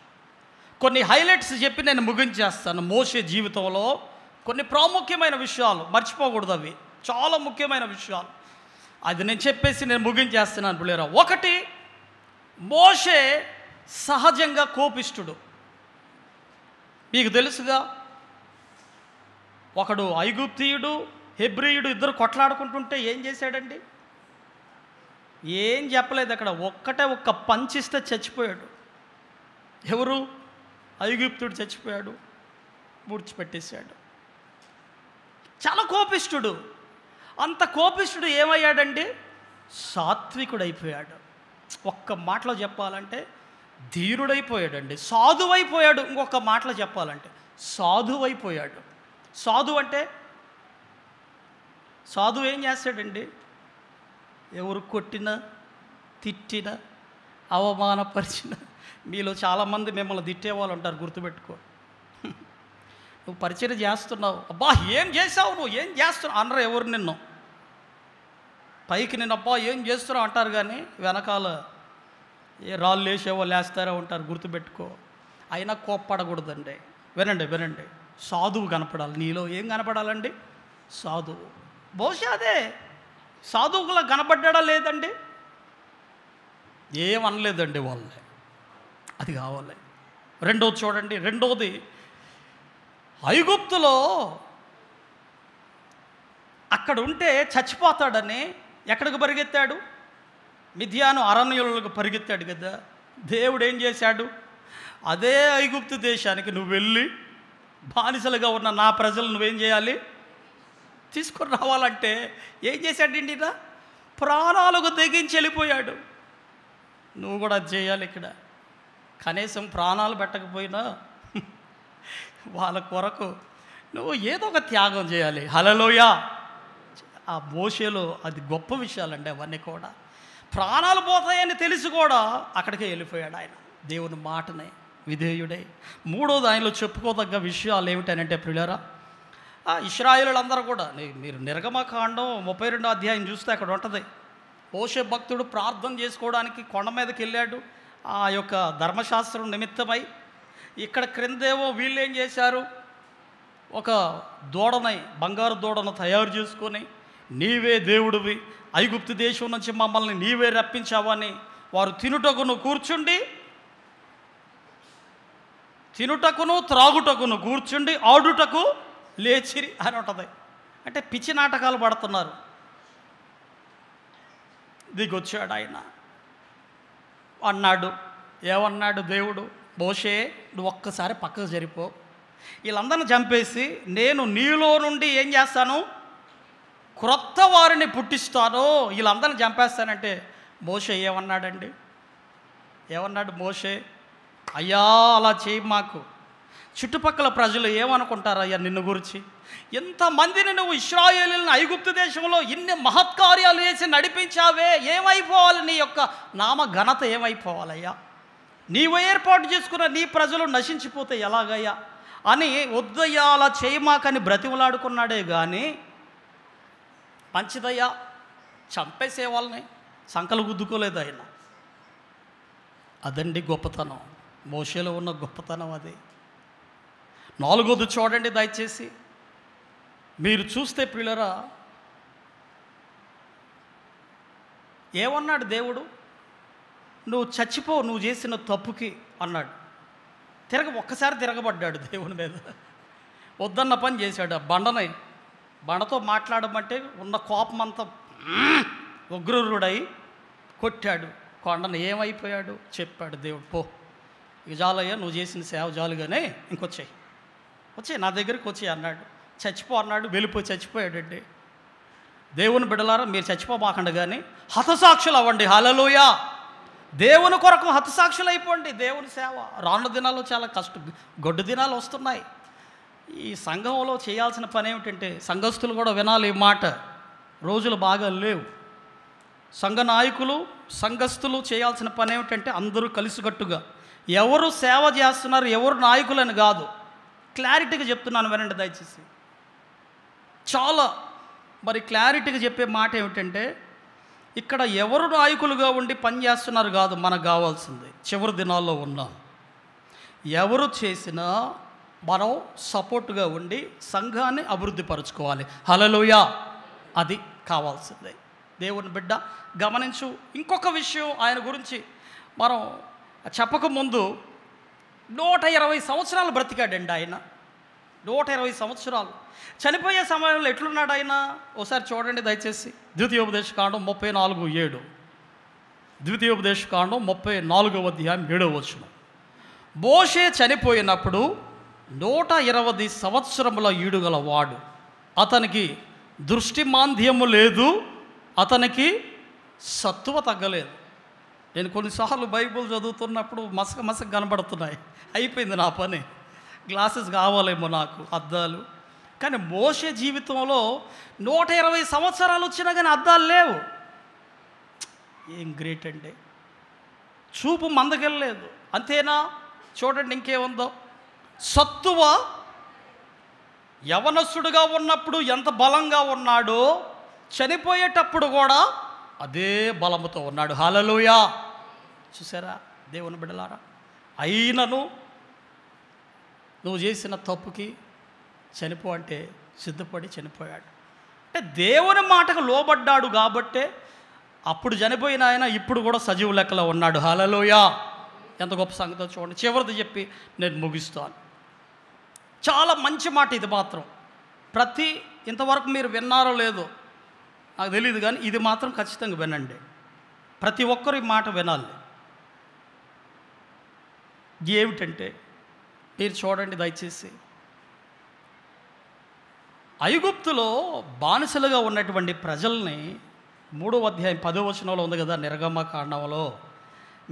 కొన్ని హైలైట్స్ చెప్పి నేను ముగించేస్తాను. మోషే జీవితంలో కొన్ని ప్రాముఖ్యమైన విషయాలు మర్చిపోకూడదు, అవి చాలా ముఖ్యమైన విషయాలు. అది నేను చెప్పేసి నేను ముగించేస్తున్నాను పిల్లరా. 1, మోషే సహజంగా కోపిష్ఠుడు. మీకు తెలుసుగా, ఒకడు ఐగుప్తీయుడు, హెబ్రీయుడు ఇద్దరు కొట్లాడుకుంటుంటే ఏం చేశాడండి? ఏం చెప్పలేదు అక్కడ. ఒక్క పంచిస్తే చచ్చిపోయాడు. ఎవరు? ఐగుప్తుడు చచ్చిపోయాడు, పూడ్చిపెట్టేశాడు. చాలా కోపిష్ఠుడు. అంత కోపిష్ఠుడు ఏమయ్యాడండి? సాత్వికుడైపోయాడు. ఒక్క మాటలో చెప్పాలంటే ధీరుడైపోయాడండి, సాధువైపోయాడు. ఇంకొక మాటలో చెప్పాలంటే సాధువైపోయాడు. సాధు అంటే, సాధువు ఏం చేస్తాడండి? ఎవరు కొట్టినా, తిట్టినా, అవమానపరిచిన, మీలో చాలామంది మిమ్మల్ని తిట్టేవాళ్ళు ఉంటారు, గుర్తుపెట్టుకో. నువ్వు పరిచయం చేస్తున్నావు, అబ్బా ఏం చేసావు, నువ్వు ఏం చేస్తున్నావు అనరు ఎవరు. నిన్ను పైకి నిన్న అబ్బా ఏం చేస్తున్నావు అంటారు, కానీ వెనకాల ఏ రాళ్ళు వేసేవో లేస్తారో ఉంటారు, గుర్తుపెట్టుకో. అయినా కోప్పడకూడదండి. వినండి, సాధువు కనపడాలి. నీలో ఏం కనపడాలండి? సాధువు. బహుశా అదే సాధువులా కనపడ్డా లేదండి, ఏమనలేదండి వాళ్ళే. అది కావాలి. రెండోది చూడండి. రెండోది, ఐగుప్తులో అక్కడ ఉంటే చచ్చిపోతాడని ఎక్కడికి పరిగెత్తాడు? మిథ్యాను అరణ్యులకు పరిగెత్తాడు కదా. దేవుడు ఏం చేశాడు? అదే ఐగుప్తు దేశానికి నువ్వు వెళ్ళి బానిసలుగా ఉన్న నా ప్రజలు నువ్వేం చేయాలి? తీసుకొని రావాలంటే ఏం చేశాడండి? ప్రాణాలకు తెగించి వెళ్ళిపోయాడు. నువ్వు కూడా అది చేయాలి. ఇక్కడ కనీసం ప్రాణాలు పెట్టకపోయినా వాళ్ళ కొరకు నువ్వు ఏదో ఒక త్యాగం చేయాలి. హల్లెలూయా. ఆ మోషేలో అది గొప్ప విషయాలండి అవన్నీ కూడా. ప్రాణాలు పోతాయని తెలిసి కూడా అక్కడికే వెళ్ళిపోయాడు ఆయన, దేవుని మాటనే విధేయుడై. మూడోది ఆయనలో చెప్పుకోదగ్గ విషయాలు ఏమిటనంటే ప్రియులారా, ఇశ్రాయేలులందరూ కూడా, మీరు నిర్గమకాండం 32వ అధ్యాయం చూస్తే అక్కడ ఉంటుంది. మోషే భక్తుడు ప్రార్థన చేసుకోవడానికి కొండ మీదకి వెళ్ళాడు ఆ యొక్క ధర్మశాస్త్రం నిమిత్తమై. ఇక్కడ క్రిందేవో వీళ్ళు ఏం చేశారు? ఒక దూడని, బంగారు దూడను తయారు చేసుకొని, నీవే దేవుడివి, ఐగుప్తు దేశం నుంచి మమ్మల్ని నీవే రప్పించావని వారు తినుటకును త్రాగుటకును కూర్చుండి ఆడుటకు లేచిరి అని ఉంటుంది. అంటే పిచ్చి నాటకాలు పడుతున్నారు. దిగొచ్చాడు ఆయన. అన్నాడు, ఏమన్నాడు దేవుడు? మోషే, నువ్వు ఒక్కసారి పక్కకు జరిపో, వీళ్ళందరిని చంపేసి నేను నీలో నుండి ఏం చేస్తాను? క్రొత్త వారిని పుట్టిస్తాను, వీళ్ళందరిని చంపేస్తానంటే మోషే ఏమన్నాడండి? ఏమన్నాడు మోషే? అయ్యా అలా చేయి మాకు, చుట్టుపక్కల ప్రజలు ఏమనుకుంటారయ్యా నిన్ను గురించి? ఇంతమందిని నువ్వు ఇశ్రాయేలులను ఐగుప్తు దేశంలో ఇన్ని మహత్కార్యాలు చేసి నడిపించావే, ఏమైపోవాలి? నీ యొక్క నామ ఘనత ఏమైపోవాలయ్యా? నీవు ఏర్పాటు చేసుకున్న నీ ప్రజలు నశించిపోతే ఎలాగయ్యా అని వద్దయ్యా అలా చేయమాకని బ్రతిమలాడుకున్నాడే కానీ మంచిదయ్యా చంపేసే వాళ్ళని సంకలు గుద్దుకోలేదు ఆయన. అదండి గొప్పతనం, మోషేలో ఉన్న గొప్పతనం అది. నాలుగోది చూడండి దయచేసి, మీరు చూస్తే పిల్లరా, ఏమన్నాడు దేవుడు? నువ్వు చచ్చిపో నువ్వు చేసిన తప్పుకి అన్నాడు. ఒక్కసారి తిరగబడ్డాడు దేవుని మీద. వద్దన్న పని చేశాడు. ఆ బండతో మాట్లాడమంటే ఉన్న కోపం అంతా ఉగ్రుడై కొట్టాడు కొండను. ఏమైపోయాడు? చెప్పాడు దేవుడు, పో ఇక జాలయ్యా, నువ్వు చేసిన సేవ జాలుగానే వచ్చాయి నా దగ్గరికి వచ్చి అన్నాడు. చచ్చిపో అన్నాడు. వెళ్ళిపోయి చచ్చిపోయాడండి. దేవుని బిడ్డలారా, మీరు చచ్చిపోమాకండి కానీ హతసాక్షులు అవ్వండి. హల్లెలూయా. దేవుని కొరకు హతసాక్షులు అయిపోండి. దేవుని సేవ రానున్న దినాల్లో చాలా గొడ్డు దినాలు వస్తున్నాయి. ఈ సంఘంలో చేయాల్సిన పని ఏమిటంటే, సంఘస్థులు కూడా వినాలి ఈ మాట. రోజులు బాగా లేవు. సంఘ నాయకులు, సంఘస్థులు చేయాల్సిన పని ఏమిటంటే, అందరూ కలిసికట్టుగా ఎవరు సేవ చేస్తున్నారు, ఎవరు నాయకులని కాదు, క్లారిటీగా చెప్తున్నాను వినండి దయచేసి. చాలా మరి క్లారిటీగా చెప్పే మాట ఏమిటంటే, ఇక్కడ ఎవరు నాయకులుగా ఉండి పనిచేస్తున్నారు కాదు మనకు కావాల్సింది. చివరి దినాల్లో ఉన్నాం. ఎవరు చేసినా మనం సపోర్టుగా ఉండి సంఘాన్ని అభివృద్ధి పరుచుకోవాలి. హల్లెలూయా. అది కావాల్సిందే. దేవుని బిడ్డ గమనించు. ఇంకొక విషయం ఆయన గురించి మనం చెప్పకముందు, 120 సంవత్సరాలు బ్రతికాడండి ఆయన. 120 సంవత్సరాలు. చనిపోయే సమయంలో ఎట్లున్నాడు ఆయన? ఒకసారి చూడండి దయచేసి. ద్వితీయోపదేశకాండం 34:7. ద్వితీయోపదేశకాండం 34వ అధ్యాయం 7వ వచనం. మోషే చనిపోయినప్పుడు 120 సంవత్సరముల ఈడుగల వాడు, అతనికి దృష్టి మాంద్యము లేదు, అతనికి సత్తువ తగ్గలేదు. నేను కొన్నిసార్లు బైబిల్ చదువుతున్నప్పుడు మసక కనబడుతున్నాయి. అయిపోయింది నా పని, గ్లాసెస్ కావాలేమో నాకు, అద్దాలు. కానీ మోషే జీవితంలో 120 సంవత్సరాలు వచ్చినా కానీ అద్దాలు లేవు. ఏం గ్రేట్ అండి. చూపు మందకెళ్ళలేదు. అంతేనా? చూడండి ఇంకేముందో. సత్తువ యవనస్తుడుగా ఉన్నప్పుడు ఎంత బలంగా ఉన్నాడో, చనిపోయేటప్పుడు కూడా అదే బలముతో ఉన్నాడు. హల్లెలూయా. చూసారా దేవుని బిడ్డలారా? అయినను నువ్వు చేసిన తప్పుకి చనిపో అంటే సిద్ధపడి చనిపోయాడు. అంటే దేవుని మాటకు లోబడ్డాడు కాబట్టే అప్పుడు చనిపోయిన ఆయన ఇప్పుడు కూడా సజీవ లెక్కలో ఉన్నాడు. హల్లెలూయా. ఎంత గొప్ప సంగతో చూడండి. చివరిది చెప్పి నేను ముగిస్తాను. చాలా మంచి మాట ఇది మాత్రం. ఇంతవరకు మీరు విన్నారో లేదో నాకు తెలియదు, కానీ ఇది మాత్రం ఖచ్చితంగా వినండి. ప్రతి ఒక్కరు ఈ మాట వినాలి. ఏమిటంటే, మీరు చూడండి దయచేసి, ఐగుప్తులో బానిసలుగా ఉన్నటువంటి ప్రజల్ని 3వ అధ్యాయం 10వ వచనంలో ఉంది కదా, నిర్గమకాండంలో,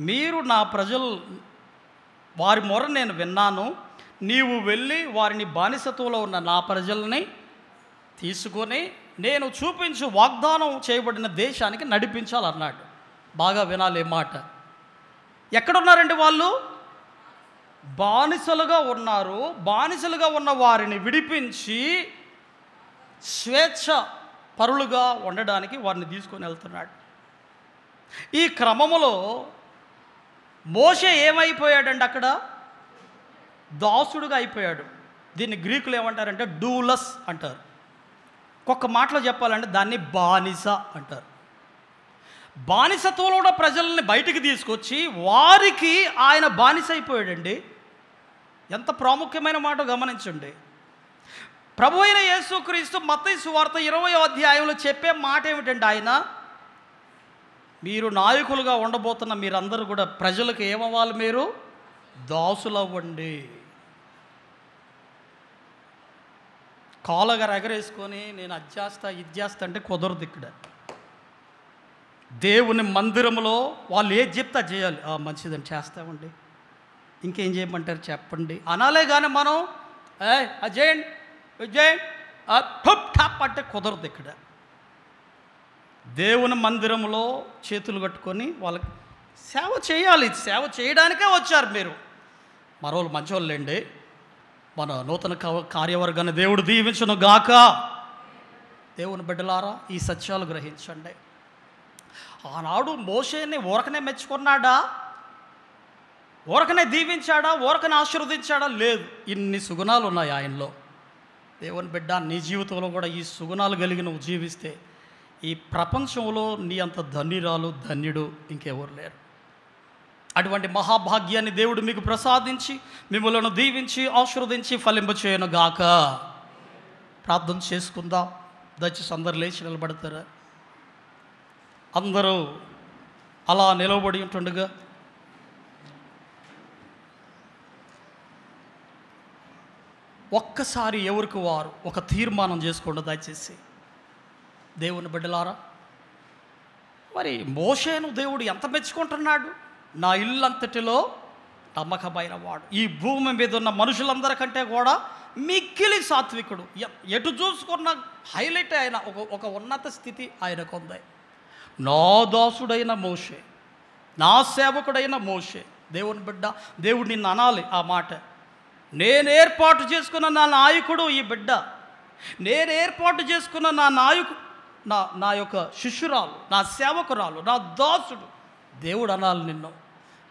మీరు నా ప్రజలు, వారి మొర నేను విన్నాను, నీవు వెళ్ళి వారిని బానిసత్వంలో ఉన్న నా ప్రజల్ని తీసుకొని నేను చూపించు వాగ్దానం చేయబడిన దేశానికి నడిపించాలన్నాడు. బాగా వినాలి మాట. ఎక్కడున్నారండి వాళ్ళు? బానిసలుగా ఉన్నారు. బానిసలుగా ఉన్న వారిని విడిపించి స్వేచ్ఛ పరులుగా ఉండడానికి వారిని తీసుకొని వెళ్తున్నాడు. ఈ క్రమములో మోషే ఏమైపోయాడండి? అక్కడ దాసుడుగా అయిపోయాడు. దీన్ని గ్రీకులు ఏమంటారంటే డూలస్ అంటారు. ఒక్క మాటలో చెప్పాలంటే దాన్ని బానిస అంటారు. బానిసత్వంలో ఉన్న ప్రజల్ని బయటికి తీసుకొచ్చి వారికి ఆయన బానిస అయిపోయాడండి. ఎంత ప్రాముఖ్యమైన మాట గమనించండి. ప్రభు అయిన యేసుక్రీస్తు మత్తయి సువార్త 20వ అధ్యాయంలో చెప్పే మాట ఏమిటంటే, ఆయన మీరు నాయకులుగా ఉండబోతున్న మీరందరూ కూడా ప్రజలకు ఏమవ్వాలి? మీరు దాసులవ్వండి. కాలగా ఎగరేసుకొని నేను అది చేస్తా ఇది చేస్తా అంటే కుదరదు. ఇక్కడ దేవుని మందిరంలో వాళ్ళు ఏది చెప్తా చేయాలి. మంచిదని చేస్తామండి, ఇంకేం చేయమంటారు చెప్పండి అనాలే. కానీ మనం అది చేయండి ఇది చేయండి టాప్ అంటే కుదరదు. ఇక్కడ దేవుని మందిరంలో చేతులు కట్టుకొని వాళ్ళకి సేవ చేయాలి. సేవ చేయడానికే వచ్చారు మీరు. మరోళ్ళు మంచోళ్ళండి. మన నూతన కార్యవర్గాన్ని దేవుడు దీవించును గాక. దేవుని బిడ్డలారా, ఈ సత్యాలు గ్రహించండి. ఆనాడు మోషేని ఊరకనే మెచ్చుకున్నాడా? ఊరకనే దీవించాడా? ఊరకనే ఆశీర్వదించాడా? లేదు. ఇన్ని సుగుణాలు ఉన్నాయి ఆయనలో. దేవుని బిడ్డ, నీ జీవితంలో కూడా ఈ సుగుణాలు కలిగి నువ్వు జీవిస్తే ఈ ప్రపంచంలో నీ అంత ధన్యురాలు ధన్యుడు ఇంకెవరు లేరు. అటువంటి మహాభాగ్యాన్ని దేవుడు మీకు ప్రసాదించి మిమ్మల్ని దీవించి ఆశీర్వదించి ఫలింపచేయను గాక. ప్రార్థన చేసుకుందాం. దయచేసి అందరు లేచి నిలబడతారా? అందరూ అలా నిలబడి ఉంటుండగా ఒక్కసారి ఎవరికి వారు ఒక తీర్మానం చేసుకోండి దయచేసి. దేవుని బిడ్డలారా, మరి మోషేను దేవుడు ఎంత మెచ్చుకుంటున్నాడు? నా ఇల్లంతటిలో నమ్మకమైన వాడు, ఈ భూమి మీద ఉన్న మనుషులందరికంటే కూడా మిక్కిలి సాత్వికుడు. ఎటు చూసుకున్న హైలైట్ ఆయన, ఒక ఉన్నత స్థితి ఆయనకు ఉంది. నా దాసుడైన మోషే, నా సేవకుడైన మోషే. దేవుని బిడ్డ, దేవుడు నిన్ను అనాలి ఆ మాట. నేను ఏర్పాటు చేసుకున్న నా నాయకుడు ఈ బిడ్డ, నేను ఏర్పాటు చేసుకున్న నా నాయకుడు, నా యొక్క శిష్యురాలు, నా సేవకురాలు, నా దాసుడు. దేవుడు అనాలి నిన్ను.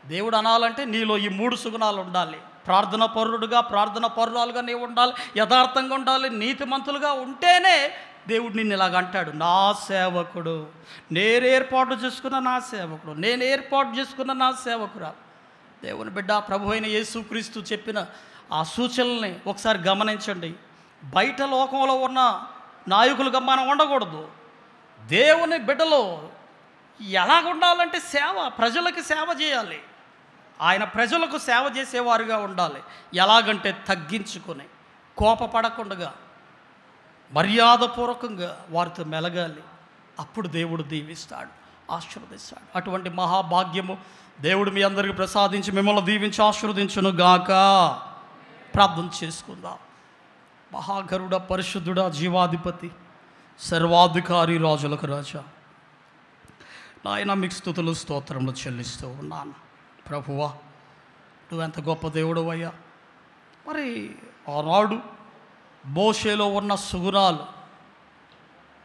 దేవుడు అనాలంటే నీలో ఈ 3 సుగుణాలు ఉండాలి. ప్రార్థన పరుడుగా, ప్రార్థన పరురాలుగా నీవు ఉండాలి, యథార్థంగా ఉండాలి, నీతిమంతులుగా ఉంటేనే దేవుడు నిన్ను ఇలాగ అంటాడు. నా సేవకుడు, నేను ఏర్పాటు చేసుకున్న నా సేవకుడు, నేను ఏర్పాటు చేసుకున్న నా సేవకురాలు. దేవుని బిడ్డ, ప్రభు అయిన యేసుక్రీస్తు చెప్పిన ఆ సూచనల్ని ఒకసారి గమనించండి. బయట లోకంలో ఉన్న నాయకులుగా మనం ఉండకూడదు. దేవుని బిడ్డలో ఎలాగ ఉండాలంటే సేవ, ప్రజలకు సేవ చేయాలి. ఆయన ప్రజలకు సేవ చేసేవారుగా ఉండాలి. ఎలాగంటే తగ్గించుకొని, కోపపడకుండా, మర్యాదపూర్వకంగా వారితో మెలగాలి. అప్పుడు దేవుడు దీవిస్తాడు, ఆశీర్వదిస్తాడు. అటువంటి మహాభాగ్యము దేవుడు మీ అందరికీ ప్రసాదించి మిమ్మల్ని దీవించి ఆశీర్వదించును గాక. ప్రార్థన చేసుకుందాం. మహాగరుడ, పరిశుద్ధుడ, జీవాధిపతి, సర్వాధికారి, రాజులకు రాజా, నాయన మీకు స్తుతులు స్తోత్రములు చెల్లిస్తూ ఉన్నాను. ప్రభువా, నువ్వెంత గొప్ప దేవుడు అయ్యా. మరి ఆనాడు మోషేలో ఉన్న సుగుణాలు,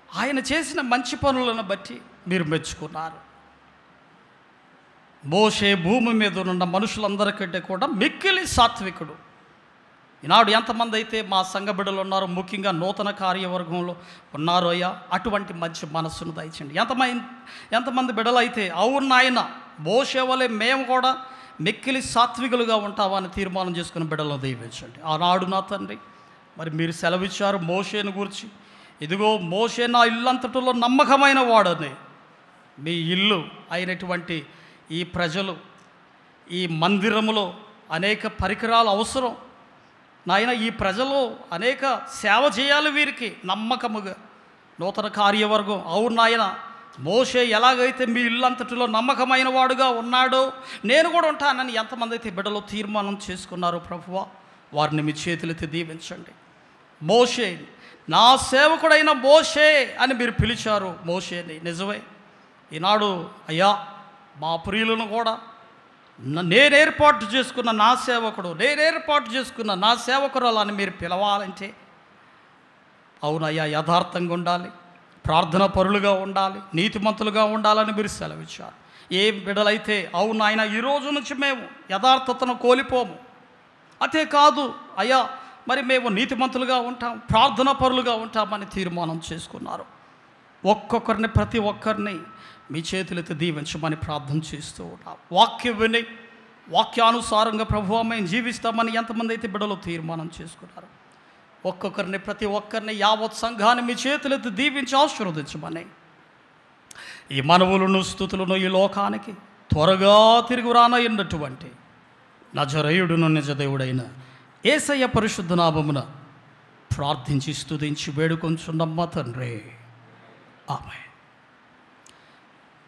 ఆయన చేసిన మంచి పనులను బట్టి మీరు మెచ్చుకున్నారు. మోషే భూమి మీద ఉన్న మనుషులందరికంటే కూడా మిక్కిలి సాత్వికుడు. ఈనాడు ఎంతమంది అయితే మా సంఘ బిడ్డలు ఉన్నారో, ముఖ్యంగా నూతన కార్యవర్గంలో ఉన్నారో అయ్యా, అటువంటి మంచి మనస్సును దయచండి. ఎంతమంది బిడ్డలు అయితే అవును నాయన, మోషే వలె మేము కూడా మిక్కిలి సాత్వికులుగా ఉంటావా అని తీర్మానం చేసుకుని బిడ్డలను దీవించండి. ఆనాడు నా తండ్రి మరి మీరు సెలవిచ్చారు మోషేను గురించి, ఇదిగో మోషే నా ఇల్లంతటిలో నమ్మకమైన వాడని. మీ ఇల్లు అయినటువంటి ఈ ప్రజలు, ఈ మందిరములో అనేక పరికరాలు అవసరం నాయన. ఈ ప్రజలు అనేక సేవ చేయాలి, వీరికి నమ్మకముగా నూతన కార్యవర్గం. అవును నాయన, మోషే ఎలాగైతే మీ ఇల్లంతటిలో నమ్మకమైన వాడుగా ఉన్నాడో నేను కూడా ఉంటానని ఎంతమంది అయితే బిడ్డలో తీర్మానం చేసుకున్నారో ప్రభువా, వారిని మీ చేతులెత్తి దీవించండి. మోషే, నా సేవకుడైన మోషే అని మీరు పిలిచారు మోషేని. నిజమే, ఈనాడు అయ్యా మా ప్రియులను కూడా నేను ఏర్పాటు చేసుకున్న నా సేవకుడు, నేను ఏర్పాటు చేసుకున్న నా సేవకురాలు అని మీరు పిలవాలంటే అవునయ్యా యథార్థంగా ఉండాలి, ప్రార్థన పరులుగా ఉండాలి, నీతిమంతులుగా ఉండాలని మీరు సెలవిచ్చారు. ఏ బిడ్డలైతే అవును ఆయన ఈ రోజు నుంచి మేము యథార్థతను కోల్పోము, అదే కాదు అయ్యా మరి మేము నీతిమంతులుగా ఉంటాం, ప్రార్థన పరులుగా ఉంటామని తీర్మానం చేసుకున్నారు. ఒక్కొక్కరిని ప్రతి ఒక్కరిని మీ చేతులెత్తి దీవించమని ప్రార్థన చేస్తూ ఉన్నాం. వాక్యం విని వాక్యానుసారంగా ప్రభువా మేము జీవిస్తామని ఎంతమంది అయితే బిడ్డలు తీర్మానం చేసుకున్నారు, ఒక్కొక్కరిని ప్రతి ఒక్కరిని యావత్ సంఘాన్ని మీ చేతులెత్తి దీవించి ఆశీర్వదించమని, ఈ మనవులను స్తుతులను ఈ లోకానికి త్వరగా తిరిగి రానయ్యున్నటువంటి నజరేయుడును నిజదేవుడైన యేసయ్య పరిశుద్ధ నామమున ప్రార్థించి స్తుతించి వేడుకొంచున్నమ్మ తండ్రి, ఆమేన్.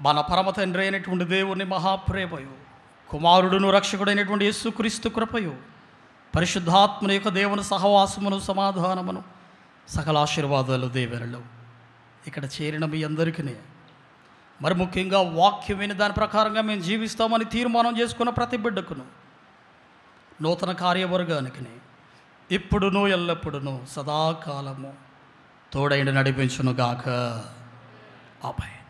మన పరమ తండ్రి అయినటువంటి దేవుని మహాప్రేమయు, కుమారుడును రక్షకుడైనటువంటి యేసుక్రీస్తు కృపయు, పరిశుద్ధాత్మని యొక్క దేవుని సహవాసమును సమాధానమును సకల ఆశీర్వాదాలు దేవెనలు ఇక్కడ చేరిన మీ అందరికీ, మరి ముఖ్యంగా వాక్యం విని దాని ప్రకారంగా మేము జీవిస్తామని తీర్మానం చేసుకున్న ప్రతి బిడ్డకును, నూతన కార్యవర్గానికి ఇప్పుడును ఎల్లప్పుడును సదాకాలము తోడైన నడిపించునుగాక. ఆమేన్.